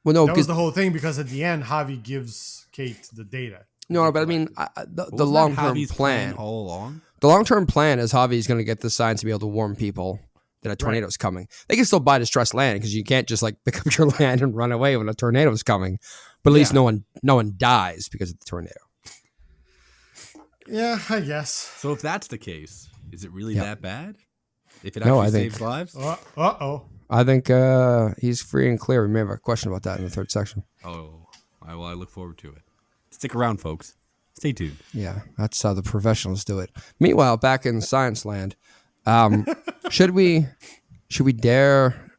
well, no, That was because the whole thing because at the end, Javi gives Kate the data. no, but I mean the long term plan. all along. The long term plan is Javi's going to get the signs to be able to warn people that a tornado is coming. They can still buy distressed land because you can't just like pick up your land and run away when a tornado is coming. But at least no one dies because of the tornado. Yeah, I guess. So if that's the case, is it really Yeah. that bad? If it No, actually I think- saves lives? Uh-oh. I think he's free and clear. We may have a question about that in the third section. Oh, I look forward to it. Stick around, folks. Stay tuned. Yeah, that's how the professionals do it. Meanwhile, back in science land, should we dare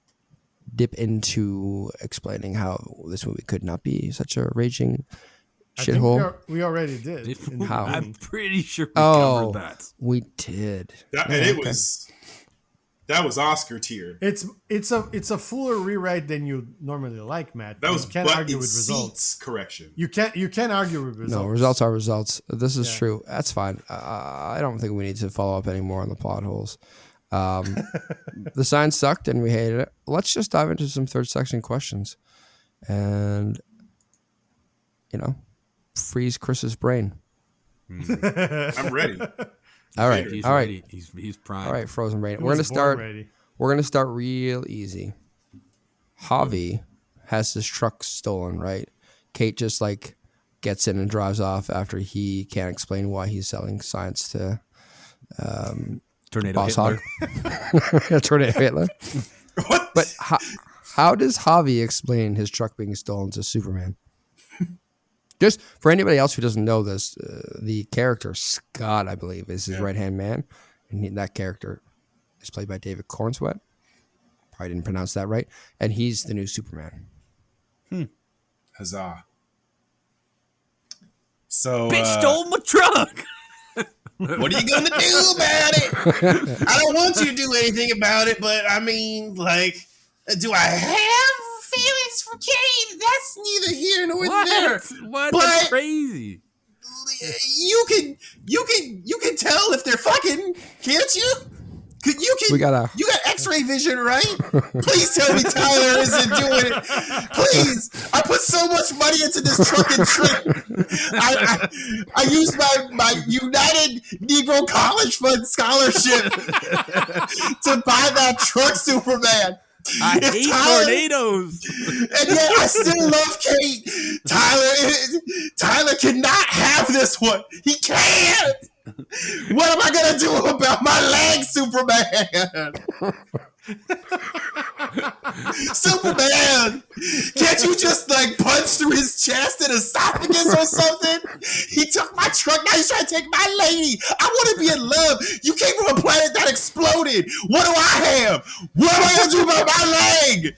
dip into explaining how this movie could not be such a raging I think shithole? we already did. in the How? I'm beginning. pretty sure we Oh, covered that. we did. That was Oscar tier. It's a fuller rewrite than you normally like, Matt. That was you can't butt argue in with results. seats correction. You can't argue with results. No, results are results. This is Yeah. true. That's fine. I don't think we need to follow up anymore on the plot holes. The sign sucked and we hated it. Let's just dive into some third section questions and, freeze Chris's brain. I'm ready. All right. He's All right. ready. He's primed. All right, frozen brain. He We're was gonna start. born ready. We're gonna start real easy. Javi has his truck stolen, right? Kate just like gets in and drives off after he can't explain why he's selling science to Tornado Boss Hitler. Hog. Tornado Hitler. What? But how does Javi explain his truck being stolen to Superman? Just for anybody else who doesn't know this, the character Scott, I believe, is his right-hand man. And that character is played by David Cornsweet. Probably didn't pronounce that right. And he's the new Superman. Huzzah. So, Bitch stole my truck. what are you going to do about it? I don't want you to do anything about it, but I mean, like, do I have feelings for Kate? That's neither here nor there. What? But- That's crazy. You can tell if they're fucking, can't you? We got You got X-ray vision, right? Please tell me Tyler isn't doing it. Please, I put so much money into this truck and trip. I used my United Negro College Fund scholarship to buy that truck, Superman. I If hate Tyler- tornadoes. And yet I still love Kate. Tyler cannot have this one. He can't. What am I gonna do about my leg, Superman? Superman, can't you just like punch through his chest and esophagus or something? He took my truck, now he's trying to take my lady. I want to be in love. You came from a planet that exploded. What do I have? What am I gonna do about my leg?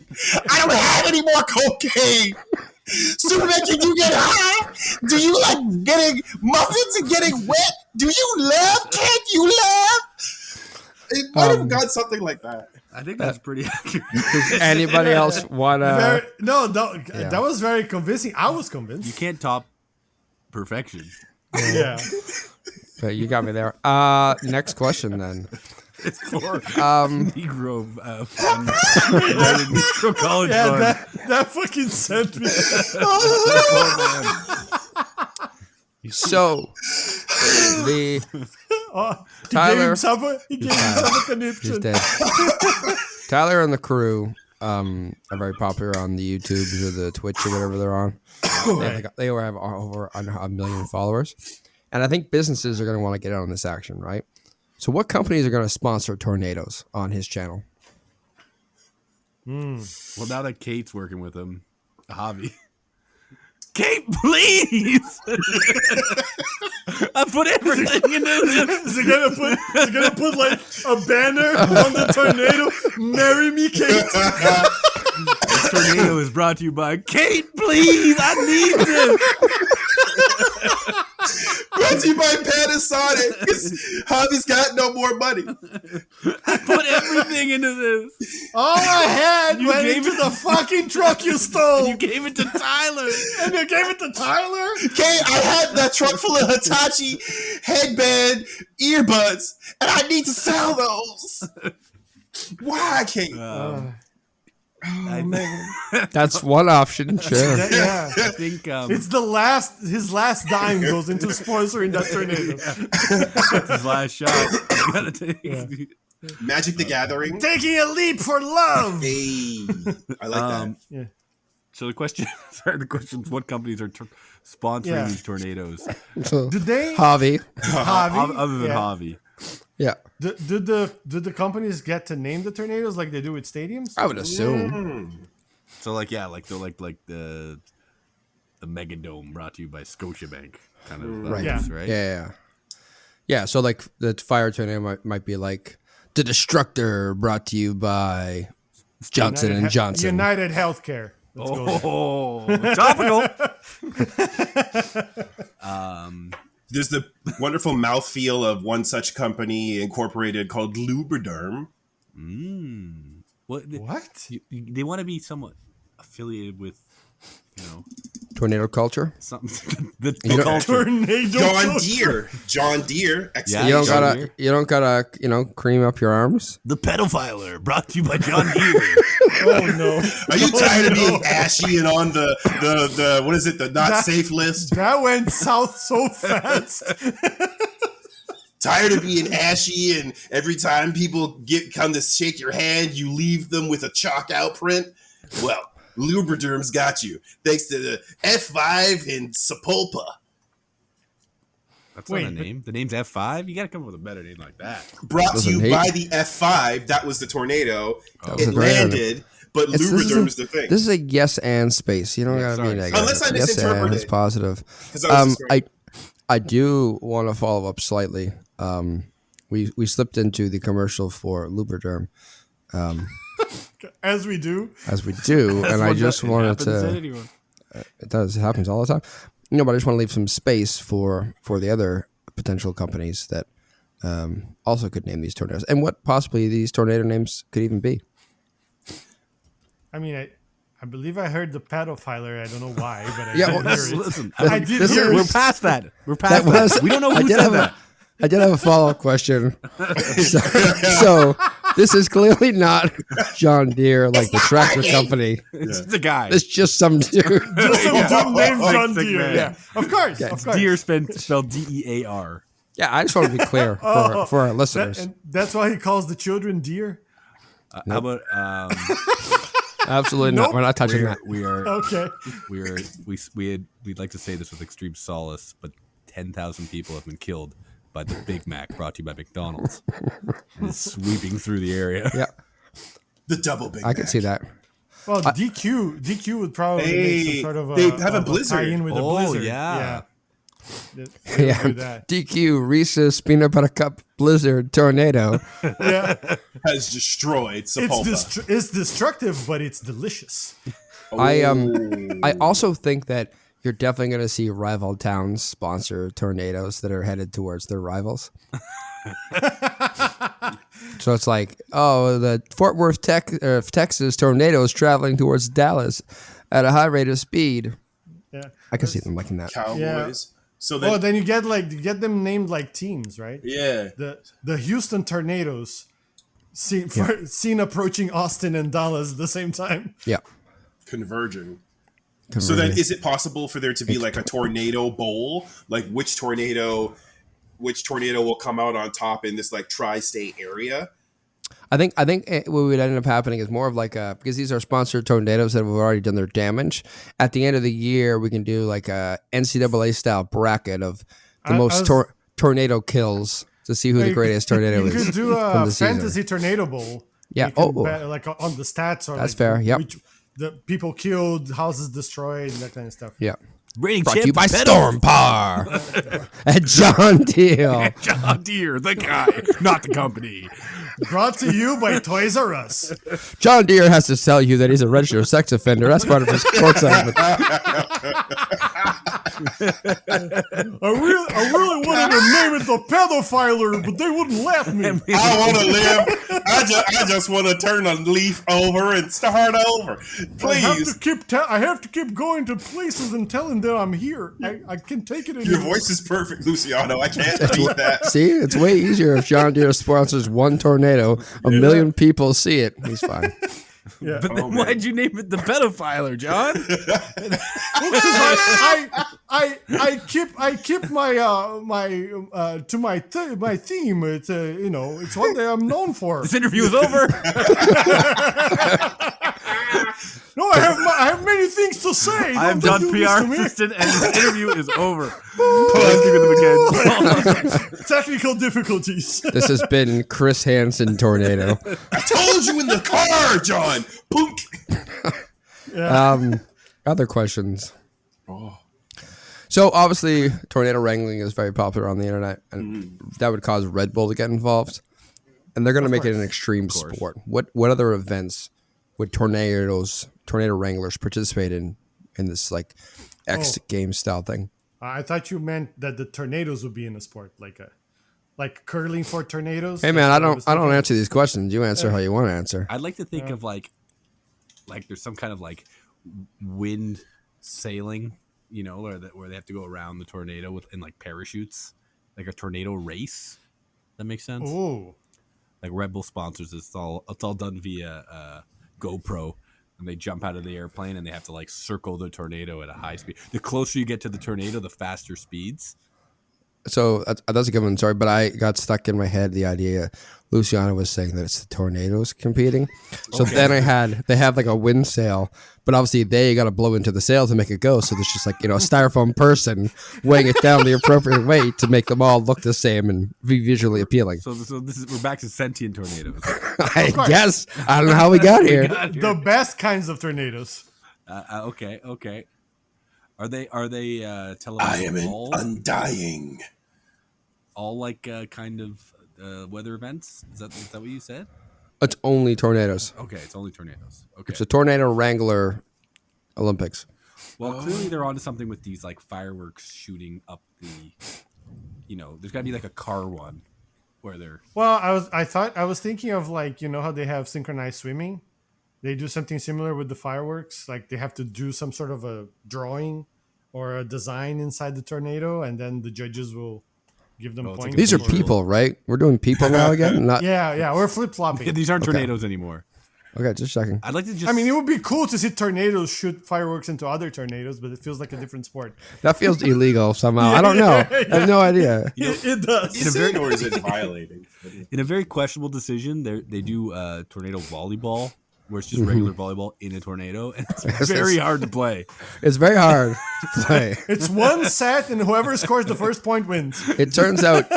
I don't have any more cocaine. Superman, can you get high? Do you like getting muffins and getting wet? Do you love? Can you love? It might have got something like that. I think that's pretty accurate. Does anybody else want to? That was very convincing. I was You convinced. can't top perfection. Yeah. Okay, you got me there. Next question then. It's for Negro fund. Negro college Yeah, fund. that fucking sent me. So the Oh, he Tyler- gave himself a conniption. he's dead. Tyler and the crew are very popular on the YouTubes or the Twitch or whatever they're on. They have over 1 million followers, and I think businesses are going to want to get in on this action, right? So, what companies are going to sponsor tornadoes on his channel? Well, now that Kate's working with him, Javi. Kate, please! I put everything into this. Is he gonna put like a banner on the tornado? Marry me, Kate. This tornado is brought to you by Kate, please! I need this! Brought to you by Panasonic, because Javi's got no more money. I put everything into this. All I had You went gave into the fucking truck you stole. You gave it to Tyler. And you gave it to Tyler? Okay, I had that truck full of Hitachi headband earbuds, and I need to sell those. Why, Kate? That's one option. Sure. Yeah. I think It's his last dime goes into sponsoring that tornado. his last shot. You gotta take. Magic the Gathering. Taking a leap for love. Hey, I like that. Yeah. So the question is, what companies are sponsoring these tornadoes? So, Did they? Javi. Javi? Other than Yeah. Javi. Yeah, Did the companies get to name the tornadoes like they do with stadiums? I would assume. So like the Megadome brought to you by Scotiabank kind of Right. vibes, Yeah. right? Yeah. So like the fire tornado might be like the Destructor, brought to you by Johnson and Johnson. United Healthcare. Let's go there. Oh, topical. There's the wonderful mouthfeel of one such company incorporated called Lubriderm. What? What? They want to be somewhat affiliated with, Tornado culture. something. the You know- culture. Tornado. John Deere. Yeah. You don't John gotta. Deere. You don't gotta. Cream up your arms. The pedophiler brought to you by John Deere. Oh no. Are you tired of being ashy and on the what is it, the not safe list? That went south so fast. Tired of being ashy and every time people come to shake your hand, you leave them with a chalk out print? Well, Lubriderm's got you, thanks to the F5 in Sapulpa. That's Wait, not a but- name. The name's F5. You got to come up with a better name like that. Brought to Doesn't you hate- by the F5. That was the tornado. was It a great landed, but This Lubriderm's the thing. This is a yes and space. You don't Yeah, gotta sorry. be negative. Unless I yes and misinterpreted. is positive. 'Cause I was just going- I do want to follow up slightly. We slipped into the commercial for Lubriderm, As we do. as we do, and I just wanted to. Anyone. It does. It happens all the time. But I just want to leave some space for the other potential companies that also could name these tornadoes, and what possibly these tornado names could even be. I mean, I believe I heard the pedophiler. I don't know why, but I Yeah, did well, hear it. Listen, I did hear we're it. past that. We're That past that. was. We don't know I who did said have that. I did have a follow up question. So this is clearly not John Deere, like the tractor company. It's a guy. It's just some dude. Just some dude named John Sick Deere. man. Yeah, of course. Of course. Deere spelled DEAR. Yeah, I just want to be clear for our listeners. And that's why he calls the children deer. How about Absolutely not. Nope. We're not touching that. Okay. we'd like to say this with extreme solace, but 10,000 people have been killed by the Big Mac brought to you by McDonald's. It's sweeping through the area. Yeah, the double Big I can Mac. see that. Well, DQ would probably Hey, make some sort of they have a blizzard. tie-in with a Oh, blizzard. yeah. They would Yeah, do that. DQ Reese's Peanut Butter Cup Blizzard Tornado. Yeah. Has destroyed Sapulpa. It's destructive, but it's delicious. I also think that you're definitely going to see rival towns sponsor tornadoes that are headed towards their rivals. So it's like, oh, the Fort Worth, Texas tornado is traveling towards Dallas at a high rate of speed. Yeah. I can see them liking that. Cowboys. Yeah. So Oh, then you get them named like teams, right? yeah. The Houston Tornadoes seen approaching Austin and Dallas at the same time. Yeah. Converging. So then, is it possible for there to be like a tornado bowl? Like which tornado will come out on top in this like tri-state area? I think what would end up happening is more of like because these are sponsored tornadoes that have already done their damage. At the end of the year, we can do like a NCAA style bracket of the most tornado kills to see who the greatest tornado You is. could do from a the season. fantasy tornado bowl. Yeah. You can Oh, bet, like on the stats or that's like fair. Yep. which the people killed, houses destroyed, and that kind of stuff. Yeah. Rating Brought to you champ, by the Storm Power and John Deere. John Deere, the guy, not the company. Brought to you by Toys R Us. John Deere has to tell you that he's a registered sex offender. That's part of his court segment. I really wanted to name it the pedophiler, but they wouldn't let me. I want to live. I just want to turn a leaf over and start over. Please. I have to keep going to places and telling them I'm here. I can take it anymore. Your voice is perfect, Luciano. I can't beat that. See, it's way easier if John Deere sponsors one tornado. A million people see it. He's fine. Yeah. But then why'd you name it the pedophiler, John? I keep my theme. It's it's what I'm known for. This interview is over. No, I have many things to say. I'm Don't done do this PR to me. assistant, and this interview is over. Let's give it them again. Technical difficulties. This has been Chris Hansen Tornado. I told you in the car, John. Punk. Other questions. So obviously, tornado wrangling is very popular on the internet, and that would cause Red Bull to get involved, and they're going to make it an extreme sport. What other events would tornado wranglers participate in this like X Games style thing? I thought you meant that the tornadoes would be in the sport, like curling for tornadoes. Hey man, I don't answer these questions. You answer how you want to answer. I'd like to think of like there's some kind of like wind sailing, where they have to go around the tornado in like parachutes, like a tornado race. That makes sense. Oh, Like Red Bull sponsors this. It's all done via GoPro, and they jump out of the airplane and they have to like circle the tornado at a high speed. The closer you get to the tornado, the faster speeds. So that's a good one. Sorry, but I got stuck in my head the idea. Luciano was saying that it's the tornadoes competing. So then they have like a wind sail, but obviously they got to blow into the sail to make it go. So there's just like, a styrofoam person weighing it down the appropriate weight to make them all look the same and be visually appealing. So we're back to sentient tornadoes. I guess. I don't know how we got here. the best kinds of tornadoes. Okay. Are they televised? I am undying. All like kind of weather events? Is that what you said? It's only tornadoes. Okay, it's only tornadoes. Okay. It's a tornado wrangler Olympics. Well, clearly they're onto something with these like fireworks shooting up the. There's got to be like a car one where they're. Well, I was thinking of like how they have synchronized swimming. They do something similar with the fireworks. Like they have to do some sort of a drawing or a design inside the tornado, and then the judges will give them points. These are people, right? We're doing people now again? Not. Yeah, we're flip-flopping. These aren't tornadoes anymore. Okay, just checking. I'd like to just. I mean, it would be cool to see tornadoes shoot fireworks into other tornadoes, but it feels like a different sport. That feels illegal somehow. I don't know. I have no idea. It does. Is it or is it violating? In a very questionable decision, they do tornado volleyball, where it's just regular volleyball in a tornado, and it's very hard to play. It's very hard to play. It's one set, and whoever scores the first point wins. It turns out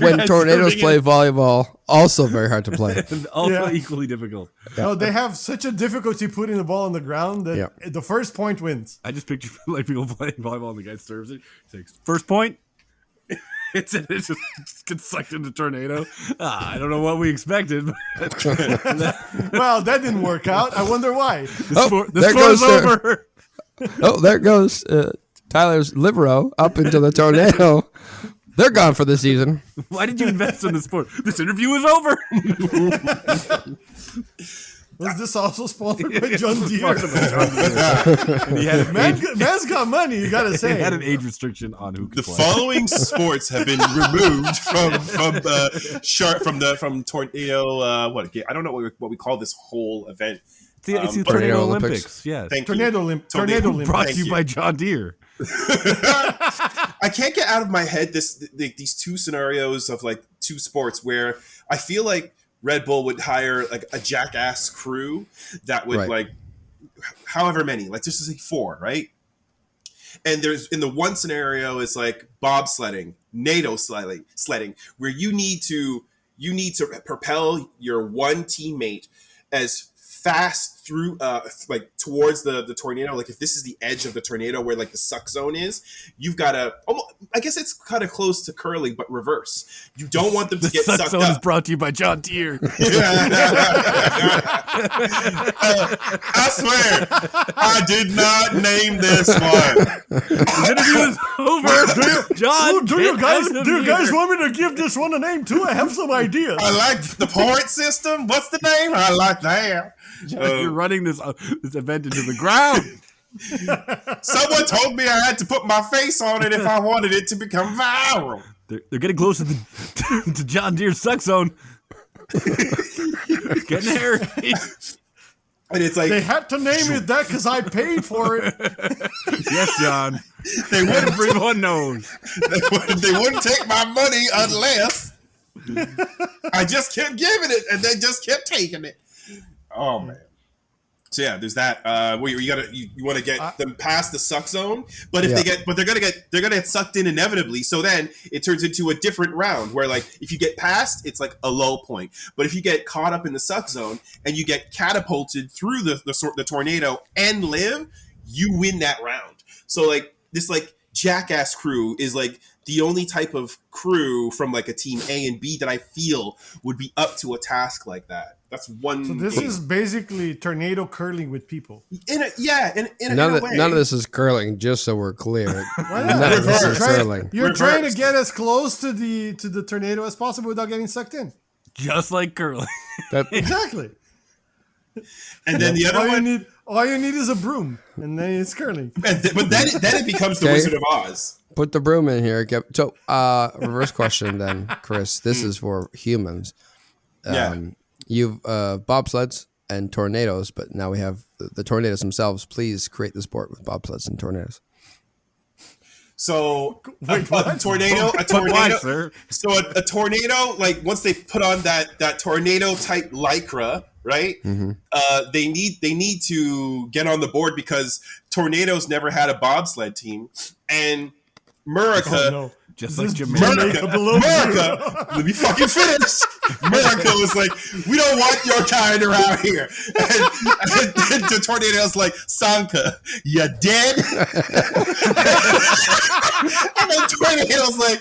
when tornadoes play volleyball, also very hard to play. And also equally difficult. No, they have such a difficulty putting the ball on the ground that the first point wins. I just picture like people playing volleyball, and the guy serves it. He takes first point. It just gets sucked into tornado. I don't know what we expected. But Well, that didn't work out. I wonder why. Oh, the there sport is goes over. Oh, there goes Tyler's Libero up into the tornado. They're gone for the season. Why did you invest in the sport? This interview is over. Was this also sponsored by John Deere? And he had Man's got money, you gotta he say. had an age restriction on who could The play. following sports have been removed from tornado. I don't know what we call this whole event. It's the But- Tornado Olympics. Olympics. Yes. Thank Tornado you. Tornado Olympics. Brought to Thank you you. by John Deere. I can't get out of my head these two scenarios of like two sports where I feel like Red Bull would hire like a jackass crew that would like however many, like this is like 4, right? And there's in the one scenario it's like bobsledding, NATO sledding, where you need to you need to propel your one teammate as fast through like towards the tornado. Like if this is the edge of the tornado where like the suck zone is, you've got to I guess it's kind of close to curling but reverse. You don't want them to get suck sucked zone up. is brought to you by John Deere. I swear I did not name this one. The interview is over. John, Do you guys here. want me to give this one a name too? I have some ideas. I like the point system. What's the name? I like that. You're running this event into the ground. Someone told me I had to put my face on it if I wanted it to become viral. They're getting close to to John Deere's suck zone. Getting there. And it's like They had to name it that because I paid for it. Yes, John. they wouldn't Everyone knows. they wouldn't take my money unless I just kept giving it and they just kept taking it. Oh man. So yeah, there's that. Where you want to get them past the suck zone, but if they're gonna get sucked in inevitably. So then it turns into a different round where like if you get past, it's like a low point. But if you get caught up in the suck zone and you get catapulted through the tornado and live, you win that round. So like this like jackass crew is like the only type of crew from like a team A and B that I feel would be up to a task like that. That's one. So this is basically tornado curling with people. In a way. None of this is curling, just so we're clear. Why None not? of this is curling. You're trying to Reversed. get as close to the tornado as possible without getting sucked in. Just like curling. Exactly. And then the other one, All you need is a broom, and then it's curling. but then it becomes the Okay. Wizard of Oz. Put the broom in here. So, reverse question then, Chris. This is for humans. Yeah. You've bobsleds and tornadoes, but now we have the tornadoes themselves. Please create the sport with bobsleds and tornadoes. So Wait, a what? tornado. Why, sir? So a tornado, like once they put on that tornado type lycra, right? They need to get on the board because tornadoes never had a bobsled team, and Murica. Oh, no. Just This like Jamaica. Jamaica below America, let me fucking finish. America was like, we don't want your kind around here. And the tornado's like, Sanka, you dead? And the tornado's like,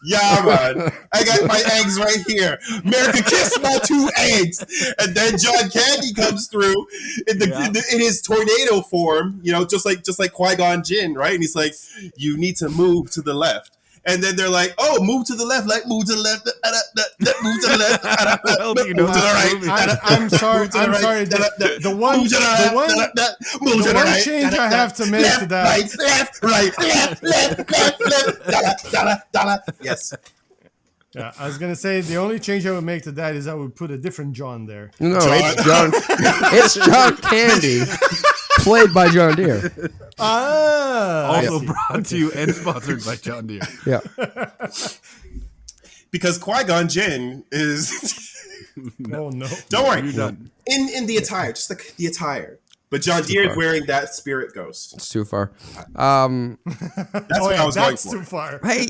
yeah, man, I got my eggs right here. America, kiss my 2 eggs. And then John Candy comes through in his tornado form, just like Qui-Gon Jinn, right? And he's like, you need to move to the left. And then they're like, "Oh, move to the left, like move to the left, move to the left, Well, do you know move to the right." I'm sorry. The one change I have to make to that. Left. Yes. Yeah, I was gonna say the only change I would make to that is I would put a different John there. No, it's John. It's John Candy, played by John Deere. Also brought to you and sponsored by John Deere. Yeah. Because Qui-Gon Jinn is. Oh no! Don't worry. You're done. In the attire, just like the attire. But John Deere is wearing that spirit ghost. It's too far. That's what I was going that's for. too far. Hey,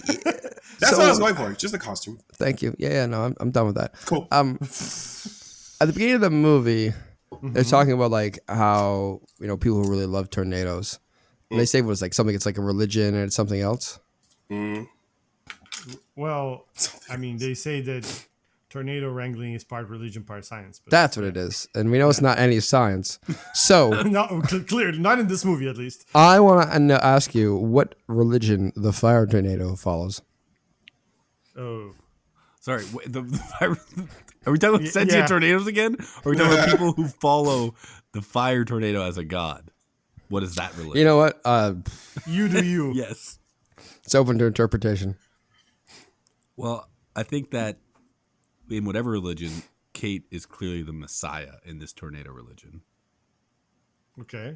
That's what I was going for. Just the costume. thank you. Yeah, no, I'm done with that. Cool. At the beginning of the movie, they're talking about like how people who really love tornadoes, and they say it was like something. It's like a religion and it's something else. Well, I mean, they say that tornado wrangling is part religion, part science. But That's what it is, and we know it's not any science. So no, clearly not in this movie, at least. I want to ask you what religion the fire tornado follows. Oh, Sorry, are we talking about sentient yeah. tornadoes again? Or are we talking about people who follow the fire tornado as a god? What is that religion? You know what? you do you. Yes. It's open to interpretation. Well, I think that in whatever religion, Kate is clearly the Messiah in this tornado religion Okay.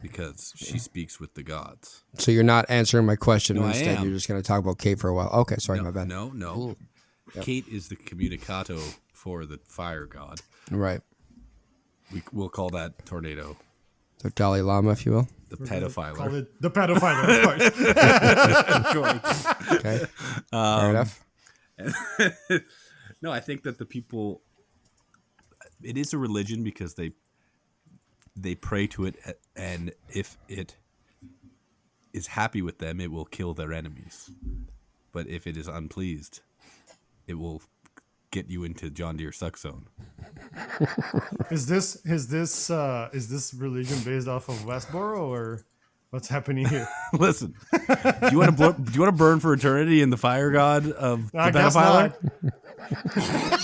because she speaks with the gods. So you're not answering my question. No, I Instead, am. you're just going to talk about Kate for a while. Okay, sorry, my bad. No. Kate is the communicato for the fire god. Right. We'll call that tornado So Dalai Lama, if you will. the Call pedophiler. it the pedophile, of course. Okay. Fair enough. No, I think that the people. It is a religion because they pray to it, and if it is happy with them, it will kill their enemies. But if it is unpleased, it will get you into John Deere suck zone. Is this religion based off of Westboro, or what's happening here? Listen, do you want to burn for eternity in the fire god of the I guess pedophile? not.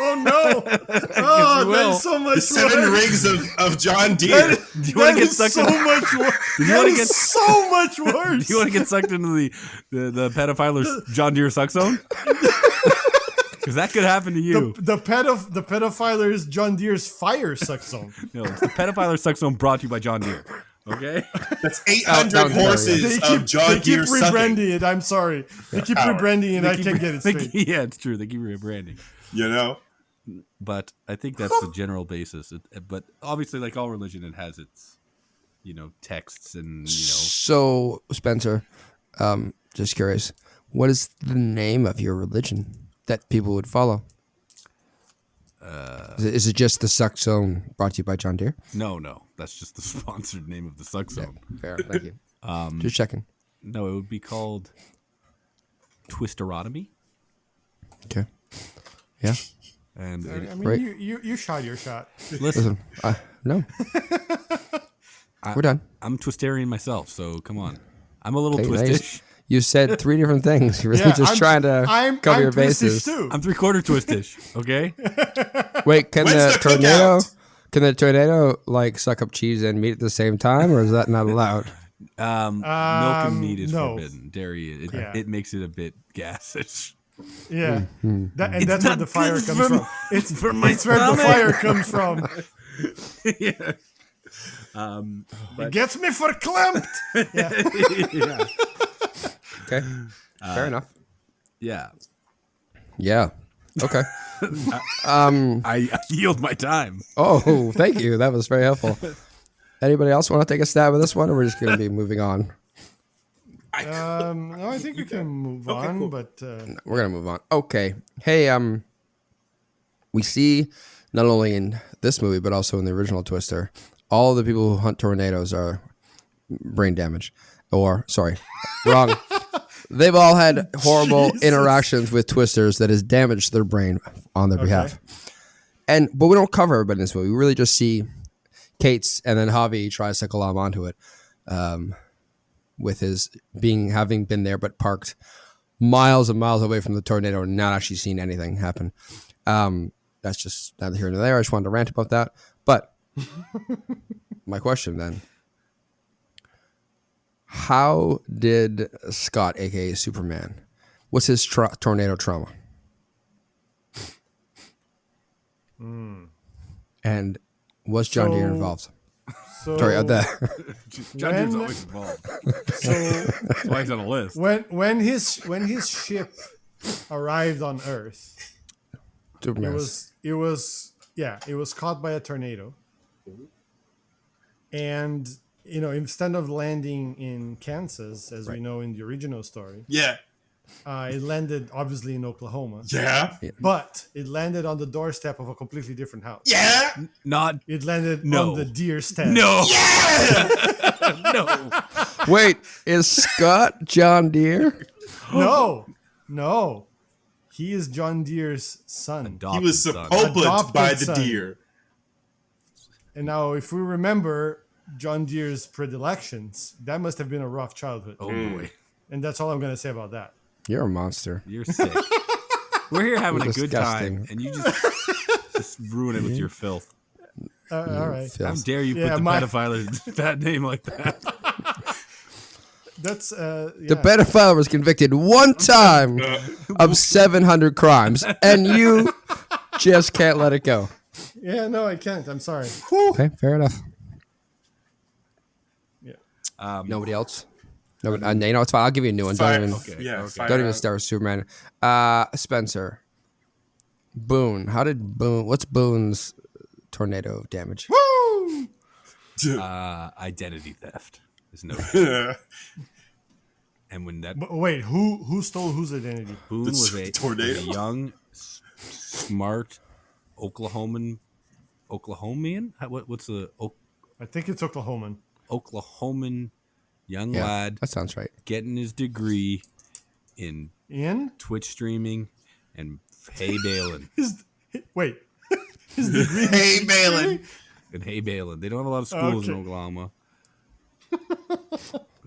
Oh no! Oh, will. that's so much The 7 worse. rings of John Deere. Do you want to get sucked so into? much worse. Do you That want to is get? so much worse. Do you want to get sucked into the pedophile's John Deere suck zone? Because that could happen to you. the pedophile is John Deere's fire suck zone. No, it's the pedophile suck zone brought to you by John Deere. Okay. That's That 800 was horses of John they keep Deere sucking. rebranding it. I'm sorry. They keep Power. rebranding it. I can't get it straight. Yeah, it's true. They keep rebranding. You know? But I think that's the general basis. But obviously, like all religion, it has its, texts and, So, Spencer, just curious, what is the name of your religion that people would follow? Is it just the Suck Zone brought to you by John Deere? No, that's just the sponsored name of the suck zone. Fair, thank you. Just checking. No, it would be called Twisterotomy. Okay. Yeah. And I mean, Right. you shot your shot. Listen, no. We're done. I'm Twistarian myself, so come on. I'm a little Okay, twistish. nice. You said 3 different things. You're really Yeah, just trying to cover your bases. twisted too. I'm 3/4 twistish. Okay. Wait, can When's the the tornado? cookout? Can the tornado like suck up cheese and meat at the same time, or is that not allowed? Milk and meat is no. forbidden. Dairy, Yeah. it makes it a bit gassish. Yeah, that's where not the fire good comes for from. It's for my it's where the stomach. fire comes from. Yeah. It gets me for clamped. Yeah. Okay, fair enough. Yeah. Yeah. Okay. I yield my time. Oh, thank you. That was very helpful. Anybody else want to take a stab at this one, or we're just going to be moving on? No, I think we can move on, cool. but We're going to move on. Okay. Hey, we see not only in this movie but also in the original Twister, all the people who hunt tornadoes are brain damage. Or sorry, wrong. They've all had horrible Jesus. interactions with twisters that has damaged their brain on their behalf. But we don't cover everybody in this movie. We really just see Kate's, and then Javi tries to glom onto it, with his having been there but parked miles and miles away from the tornado and not actually seen anything happen. That's just neither here nor there. I just wanted to rant about that. But my question then. How did Scott, aka Superman, what's his tornado trauma? And was John Deere involved? so Sorry, John Deere's When- always involved. so That's why he's on the list. when his ship arrived on Earth, Superman. it was caught by a tornado, and instead of landing in Kansas, as we know in the original story, Yeah. it landed obviously in Oklahoma. Yeah. But it landed on the doorstep of a completely different house. Yeah. Not It landed No. on the Deere stand. no. Yeah. No. Wait, is Scott John Deere? No. He is John Deere's son. He Adopted was son. sepulted Adopted by the son. deer. And now, if we remember John Deere's predilections, that must have been a rough childhood. Oh boy, And that's all I'm going to say about that. You're a monster. you're sick. We're here having a You're good disgusting. time, and you just ruin it with your filth. All right. Phil. How dare you Yeah, put the my- pedophile bad name like that? That's The pedophile was convicted one time of 700 crimes, and you just can't let it go. Yeah, no, I can't. I'm sorry. Okay, fair enough. Yeah. Nobody else? No, it's fine. I'll give you a new one. Fire. Don't even, Okay. Yeah. okay. fire don't even out. start with Superman. Spencer. Boone. What's Boone's tornado damage? Identity theft is no. And when that But wait, who stole whose identity? Boone was a tornado? young smart Oklahoman. What's the I think it's Oklahoman. Oklahoman young Yeah, lad that sounds right. getting his degree in In Twitch streaming and hay baling. wait, his degree. Hey, Balin. And hay baling. They don't have a lot of schools in Okay. Oklahoma.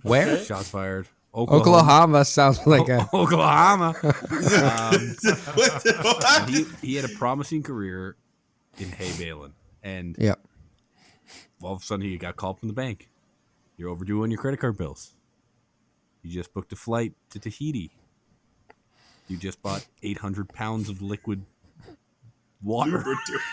Where? Shots fired. Oklahoma sounds like a. Oklahoma. What? He had a promising career in hay baling, and Yeah. all of a sudden he got called from the bank. You're overdue on your credit card bills. You just booked a flight to Tahiti. You just bought 800 pounds of liquid water.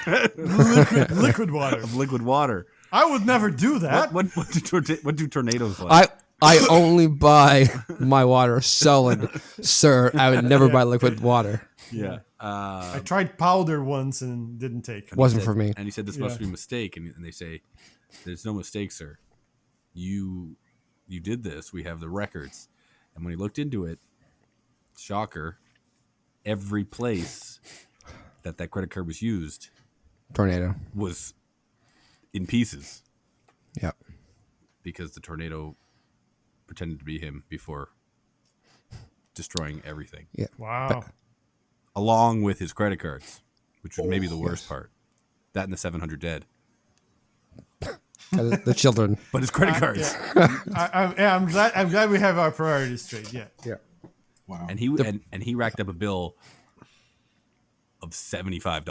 liquid water. Of liquid water. I would never do that. What do tornadoes like? I only buy my water solid, sir. I would never buy liquid water. Yeah. I tried powder once and didn't take. Wasn't for me. And he said, this must be a mistake. And they say, there's no mistake, sir. You did this. We have the records. And when he looked into it, shocker, every place that credit card was used Tornado. was in pieces Yep. because the tornado pretended to be him before destroying everything, Yeah. Wow. along with his credit cards, which was maybe the worst part. That and the 700 dead. The children. But his credit cards. Yeah. I'm glad we have our priorities straight. Yeah. Yeah. Wow. And he racked up a bill of $75.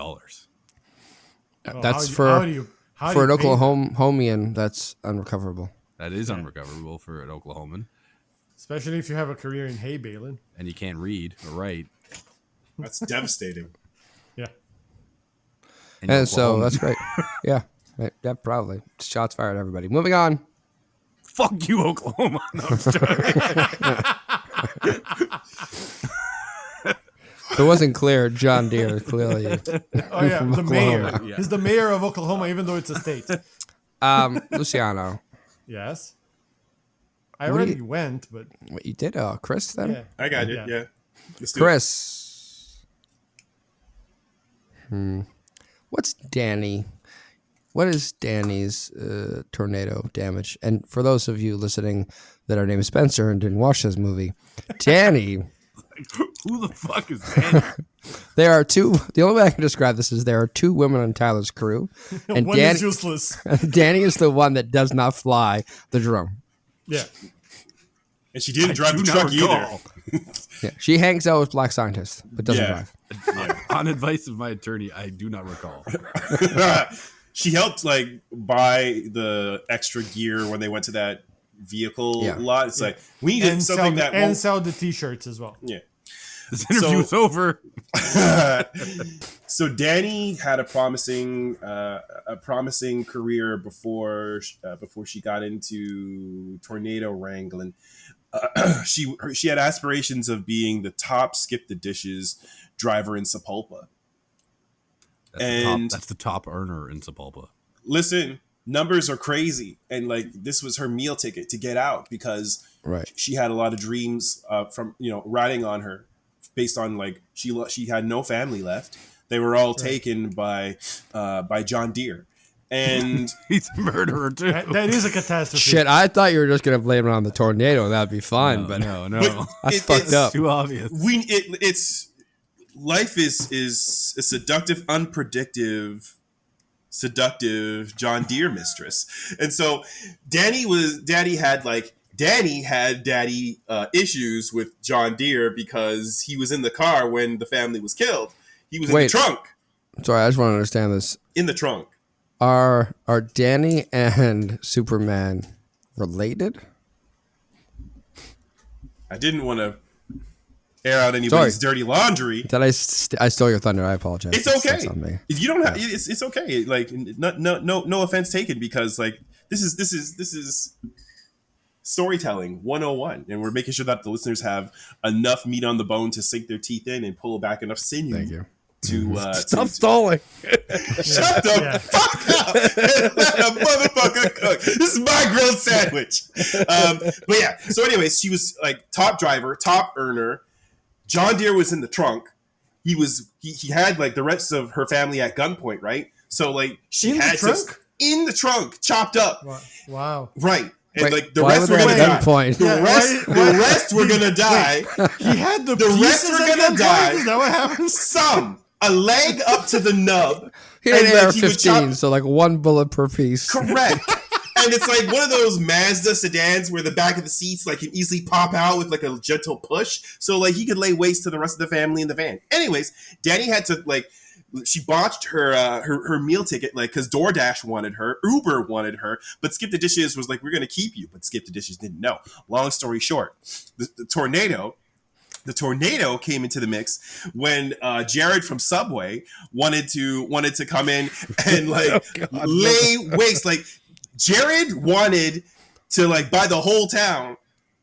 Well, That's how do you for an pay that? Oklahomian. That's unrecoverable. That is unrecoverable for an Oklahoman. Especially if you have a career in hay baling. And you can't read or write. That's devastating. Yeah. And you're And so Oklahoman. that's great. Yeah. Yeah, probably. Shots fired, everybody. Moving on. Fuck you, Oklahoma. No, I'm just joking. If it wasn't clear, John Deere clearly. Oh yeah, From the mayor. Oklahoma. Yeah. He's the mayor of Oklahoma, even though it's a state. Luciano. Yes. I What do already you- went, but What you did? Chris then? yeah. I got it. Yeah. Yeah. Let's do it. Chris. What's Danny? What is Danny's tornado damage? And for those of you listening that are named Spencer and didn't watch this movie, Danny, Who the fuck is that? there are two. The only way I can describe this is there are two women on Tyler's crew, and One Danny, is useless. Danny is the one that does not fly the drone. Yeah. And she didn't drive the Do truck not either. recall. Yeah, she hangs out with black scientists but doesn't Yeah. drive. On advice of my attorney, I do not recall. She helped like buy the extra gear when they went to that vehicle Yeah. lot. It's like we needed And something that won't. sell the t-shirts as well. Yeah. This interview's over. So Danny had a promising career before she got into tornado wrangling. She had aspirations of being the top skip the dishes driver in Sapulpa. That's the top earner in Sapulpa. Listen, numbers are crazy, and like this was her meal ticket to get out because Right. she had a lot of dreams from riding on her, based on like she had no family left. They were all taken by John Deere, and He's a murderer, too. That is a catastrophe. Shit, I thought you were just gonna blame it on the tornado. That'd be fine, but no. But that's it- fucked it's- up. Too obvious. it's life is a seductive, unpredictable, seductive John Deere mistress. And so Danny had issues with John Deere because he was in the car when the family was killed. He was in the Wait. trunk. Sorry, I just want to understand this. In the trunk. Are Danny and Superman related? I didn't want to air out anybody's dirty laundry. Did I stole your thunder? I apologize. It's That's okay. on me. If you don't have, it's okay. Like no offense taken, because like this is storytelling 101, and we're making sure that the listeners have enough meat on the bone to sink their teeth in and pull back enough sinew. Thank you. To Stop stalling. shut the fuck up and let a motherfucker cook. This is my grilled sandwich. But yeah, so anyways, she was like top driver, top earner. John Deere was in the trunk, he had like the rest of her family at gunpoint, right? So like she In the had trunk? in the trunk, chopped up, Wow. right? And Wait, like the why rest were were they gonna at die. gunpoint? The Yeah, rest, why- the rest were gonna die. He had the rest pieces were at gonna gunpoint? die. Is that what happens? Some a leg up to the nub. He had and, an like, he would chop- AR-15, so like one bullet per piece. Correct. And it's like one of those Mazda sedans where the back of the seats like can easily pop out with like a gentle push. So like he could lay waste to the rest of the family in the van. Anyways, Danny had to like she botched her meal ticket like because DoorDash wanted her, Uber wanted her, but Skip the Dishes was like, we're gonna keep you, but Skip the Dishes didn't know. Long story short, the tornado came into the mix when Jared from Subway wanted to come in and like lay waste. Like Jared wanted to like buy the whole town,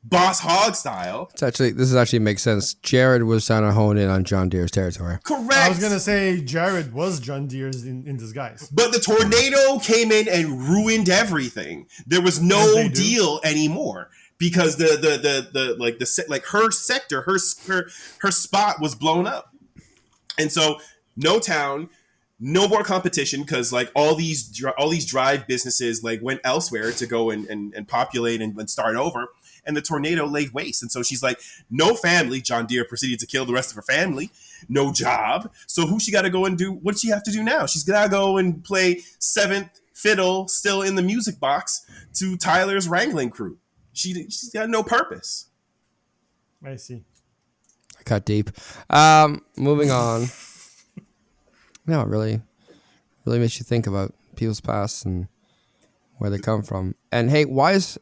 Boss Hog style. This actually makes sense. Jared was trying to hone in on John Deere's territory. Correct. I was gonna say Jared was John Deere's in disguise. But the tornado came in and ruined everything. There was As no they do. deal anymore because her sector, her spot was blown up, and so no town, no more competition because like all these drive businesses like went elsewhere to go and populate and start over. And the tornado laid waste. And so she's like, no family. John Deere proceeded to kill the rest of her family. No job. So who she got to go and do? What does she have to do now? She's got to go and play seventh fiddle still in the music box to Tyler's wrangling crew. She's got no purpose. I see. I cut deep. Moving on. No, it really makes you think about people's past and where they come from. And hey, why is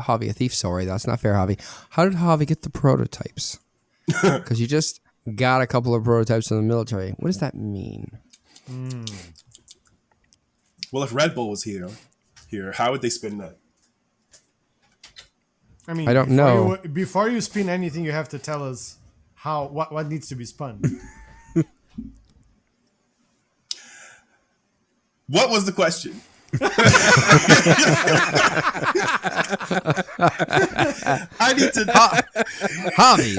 Javi a thief? Sorry, that's not fair, Javi. How did Javi get the prototypes? Because you just got a couple of prototypes in the military. What does that mean? Well, if Red Bull was here, how would they spin that? I mean, I don't know. Before you spin anything, you have to tell us what needs to be spun. What was the question? I need to. Javi.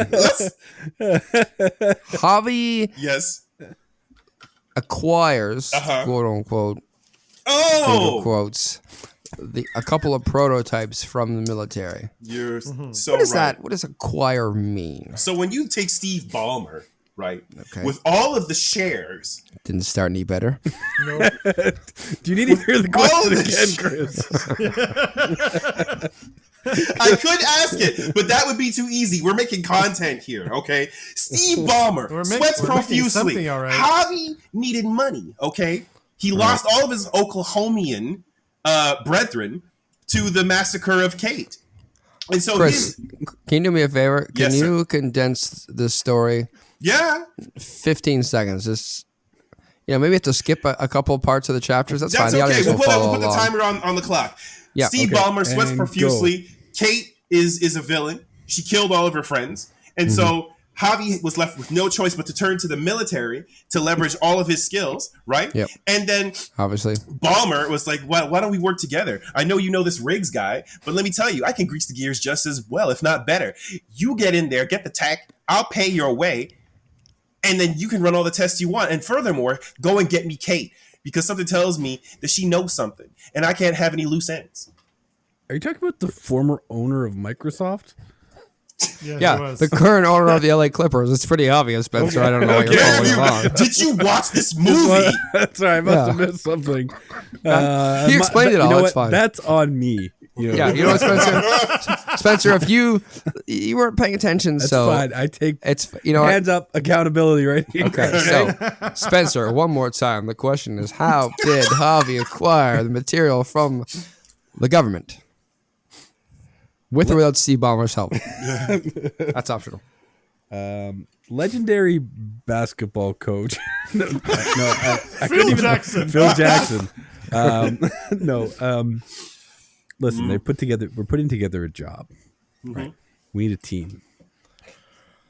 Javi Yes. acquires, quote unquote, finger Oh, quotes, a couple of prototypes from the military. you're so What is right. that? What does acquire mean? So when you take Steve Ballmer, right, Okay. with all of the shares, Didn't start any better. No. Do you need to hear the all question the again, Chris? I could ask it, but that would be too easy. We're making content here, okay? Steve Ballmer We're sweats making profusely. something, all right. Javi needed money, okay? He lost all of his Oklahomian brethren to the massacre of Kate. And so Chris, can you do me a favor? Can Yes, sir. you condense this story? yeah, 15 seconds. Just, maybe you have to skip a couple parts of the chapters. That's fine. that's The okay. audience We'll will put follow the along. timer on the clock. Yeah, Steve okay. Ballmer sweats And profusely. Kate is a villain. She killed all of her friends. And so Javi was left with no choice but to turn to the military to leverage all of his skills, right? Yep. And then Obviously. Ballmer was like, why don't we work together? I know you know this Riggs guy, but let me tell you, I can grease the gears just as well, if not better. You get in there, get the tech, I'll pay your way, and then you can run all the tests you want. And furthermore, go and get me Kate, because something tells me that she knows something, and I can't have any loose ends. Are you talking about the former owner of Microsoft? Yeah, it Yeah, was. the current owner of the LA Clippers. It's pretty obvious, Spencer. I don't know what you're Yeah, following along. did you watch this movie? That's right. I must have Yeah. missed something. He explained it all. You know It's what? fine. That's on me. Yeah, you know what, Spencer? Spencer, if you weren't paying attention, That's so fine. I take it's what? hands up accountability right here. Okay, so Spencer, one more time. The question is, how did Javi acquire the material from the government? With or without Steve Ballmer's help? That's optional. Legendary basketball coach. I couldn't Phil even. Jackson. Phil Jackson. Listen, we're putting together a job. Right? We need a team.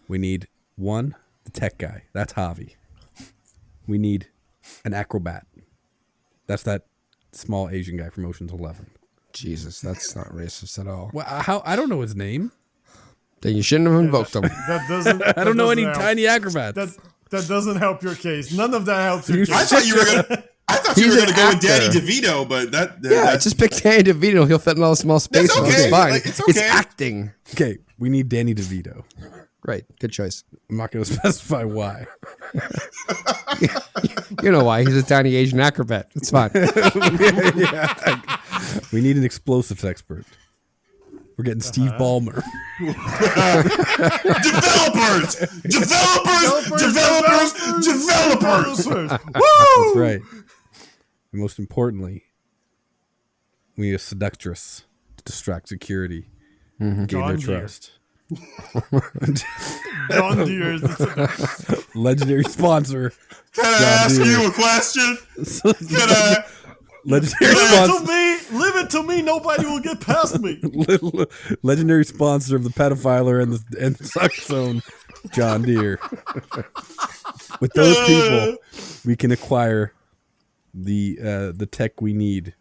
We need the tech guy. That's Javi. We need an acrobat. That's that small Asian guy from Ocean's 11. Jesus, that's not racist at all. Well, I don't know his name. Then you shouldn't have invoked him. That doesn't. I don't know any help. tiny acrobats. That That doesn't help your case. None of that helps your I case. thought you were gonna. I thought you He's were gonna an go with actor. Danny DeVito, but Yeah, that's just pick Danny DeVito. He'll fit in all the small spaces. okay. It's fine. Like, it's It's okay. acting. Okay, we need Danny DeVito. Great. Good choice. I'm not going to specify why. You know why. He's a tiny Asian acrobat. It's fine. Yeah. We need an explosives expert. We're getting Steve Ballmer. Developers. That's right. And most importantly, we need a seductress to distract security, gain John their Deere. trust. John Deere. Legendary sponsor. Can I ask you a question? Can I? Legendary Leave sponsor. it to me. Leave it to me. Nobody will get past me. Legendary sponsor of the pedophiler and the suck zone, John Deere. With those people, we can acquire the tech we need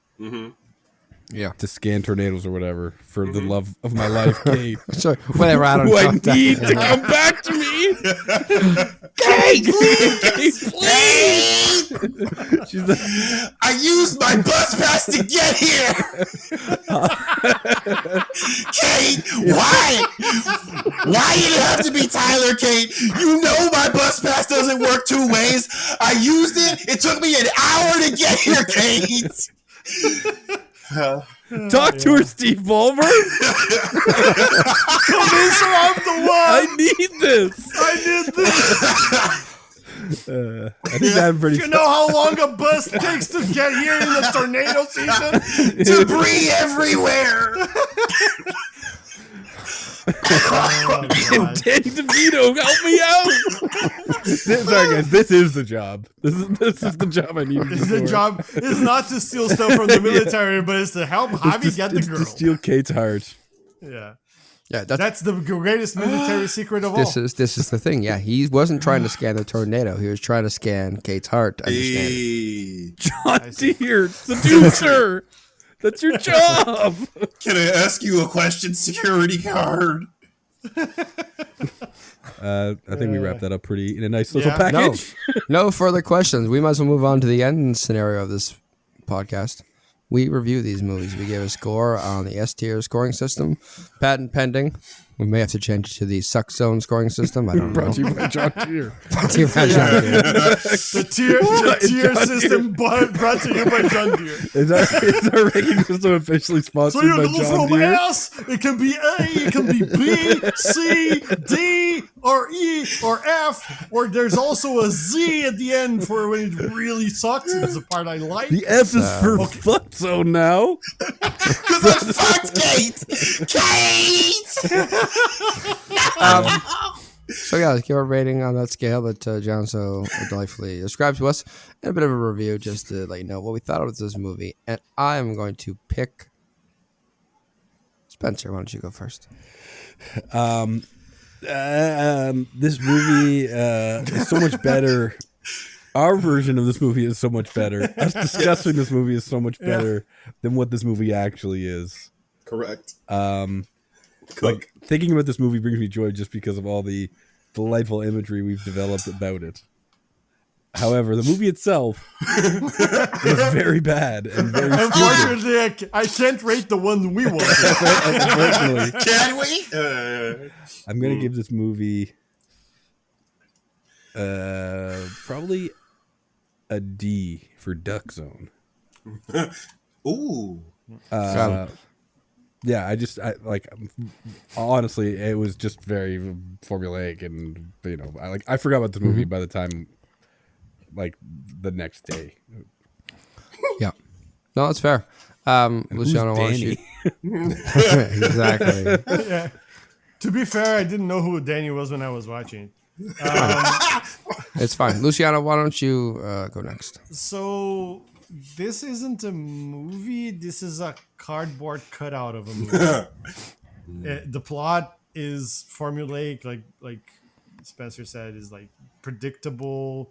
Yeah. to scan tornadoes or whatever for the love of my life, Kate. So whatever. I don't Who I know. need to come back to me. Kate, please. She's like, I used my bus pass to get here. Kate, why? Why did it have to be Tyler, Kate? You know my bus pass doesn't work two ways. I used it. It took me an hour to get here, Kate. talk to her, Steve Ballmer. Convince her I'm the one. I need this. I did this. I think I'm pretty. You know how long a bus takes to get here in the tornado season? Debris everywhere. Oh, God. Danny DeVito, help me out! Sorry, guys. This is the job. This is the job I need. The job is not to steal stuff from the military, but it's to help Javi get the It's girl. to steal Kate's heart. Yeah, Yeah, that's the greatest military secret of all. this is the thing. Yeah, he wasn't trying to scan the tornado. He was trying to scan Kate's heart. Understand? Hey, John Deere, seducer. That's your job. can I ask you a question, security guard? I think we wrapped that up pretty in a nice little Yeah. No, package. no further questions. We might as well move on to the end scenario of this podcast. We review these movies. We give a score on the S tier scoring system. Patent pending. We may have to change it to the suck zone scoring system. I don't know. Brought to you by John Deere. The tier system brought to you by John Deere. Is our ranking system officially So sponsored you by go John from Deere? S, it can be A, it can be B, C, D, or E, or F, or there's also a Z at the end for when it really sucks. It's the part I like. The F is for fuck zone now. Because I fucked Kate. Kate. So yeah, let's give a rating on that scale that John so delightfully described to us, and a bit of a review just to let you know what we thought of this movie. And I am going to pick Spencer. Why don't you go first? This movie is so much better. Our version of this movie is so much better. Us discussing this movie is so much better than what this movie actually is. Correct. Like thinking about this movie brings me joy just because of all the delightful imagery we've developed about it. However, the movie itself is very bad and very stupid. Unfortunately, I can't rate the one we want. Unfortunately, Can we? I'm gonna give this movie probably a D for Duck Zone. Ooh. Yeah, I honestly, it was just very formulaic, and I forgot about the movie by the time, like, the next day. Yeah, no, that's fair. Luciano, why don't you? Exactly. Yeah. To be fair, I didn't know who Danny was when I was watching. It's fine. Luciano, why don't you go next? So this isn't a movie. This is a cardboard cutout of a movie. The plot is formulaic, like Spencer said, is like predictable.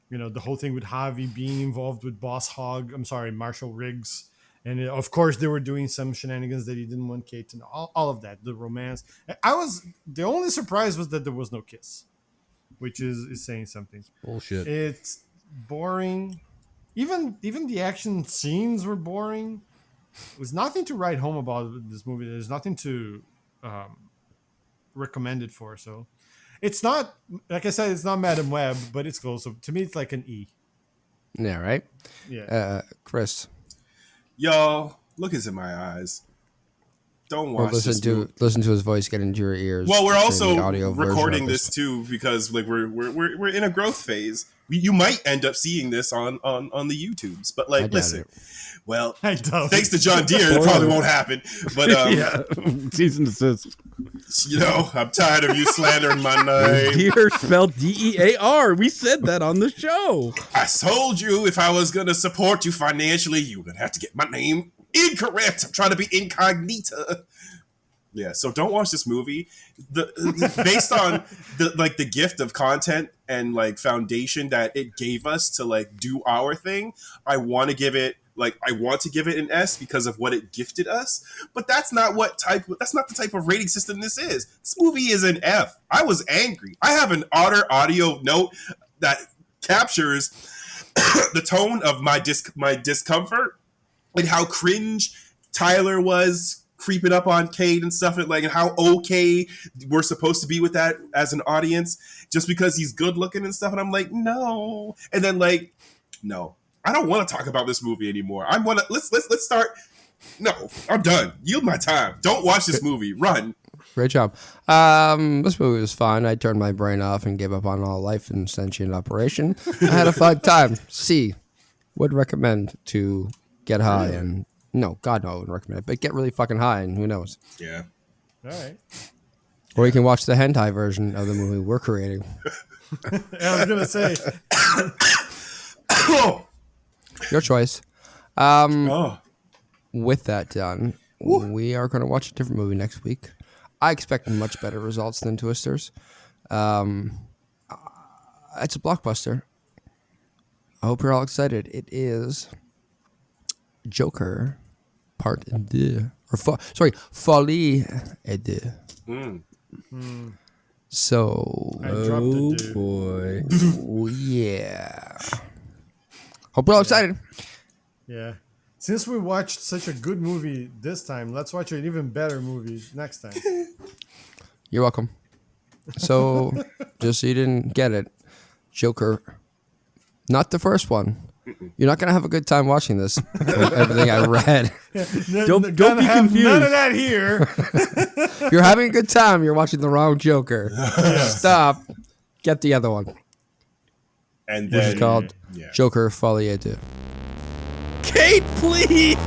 You know, the whole thing with Javi being involved with Marshall Riggs. And of course, they were doing some shenanigans that he didn't want Kate to know. All of that, the romance. The only surprise was that there was no kiss. which is saying something. Bullshit. It's boring. Even the action scenes were boring. There's nothing to write home about this movie. There's nothing to recommend it for. So it's not, like I said, it's not Madam Web, but it's close. So to me, it's like an E. Yeah, right? Yeah. Chris. Y'all, look into my eyes. Don't Or watch this movie. listen to his voice get into your ears. Well, we're during also the audio version recording of this too because like we're in a growth phase. You might end up seeing this on the YouTubes, but I like doubt listen. it. Well, I don't. thanks to John Deere, it probably won't happen. But Yeah, cease and desist. you know, I'm tired of you slandering my name. Deere spelled DEAR. We said that on the show. I told you if I was gonna support you financially, you were gonna have to get my name incorrect. I'm trying to be incognita. Yeah, so don't watch this movie. Based on the gift of content and like foundation that it gave us to like do our thing, I want to give it an S because of what it gifted us. But that's not the type of rating system this is. This movie is an F. I was angry. I have an audio note that captures the tone of my discomfort and how cringe Tyler was creeping up on Cade and stuff, and like how okay we're supposed to be with that as an audience just because he's good looking and stuff. And I'm like, no. And then like, no, I don't want to talk about this movie anymore. Let's start. No, I'm done. Yield my time. Don't watch this movie. Run. Great job. This movie was fun. I turned my brain off and gave up on all life and sentient operation. I had a fun time. C. Would recommend to get high and no, God no, I wouldn't recommend it. But get really fucking high and who knows. Yeah. All right. Or you can watch the hentai version of the movie we're creating. I was gonna say. Your choice. Oh. With that done, we are going to watch a different movie next week. I expect much better results than Twisters. It's a blockbuster. I hope you're all excited. It is Joker Part 2. Folie et deux. So, I dropped the dude. Boy. yeah. Hope you're all excited. Yeah. Since we watched such a good movie this time, let's watch an even better movie next time. You're welcome. So, just so you didn't get it, Joker, not the first one. You're not going to have a good time watching this. From everything I read. Don't be confused. None of that here. If you're having a good time, you're watching the wrong Joker. Stop. Get the other one, And which then is called yeah. Joker Folie et deux. Kate, please.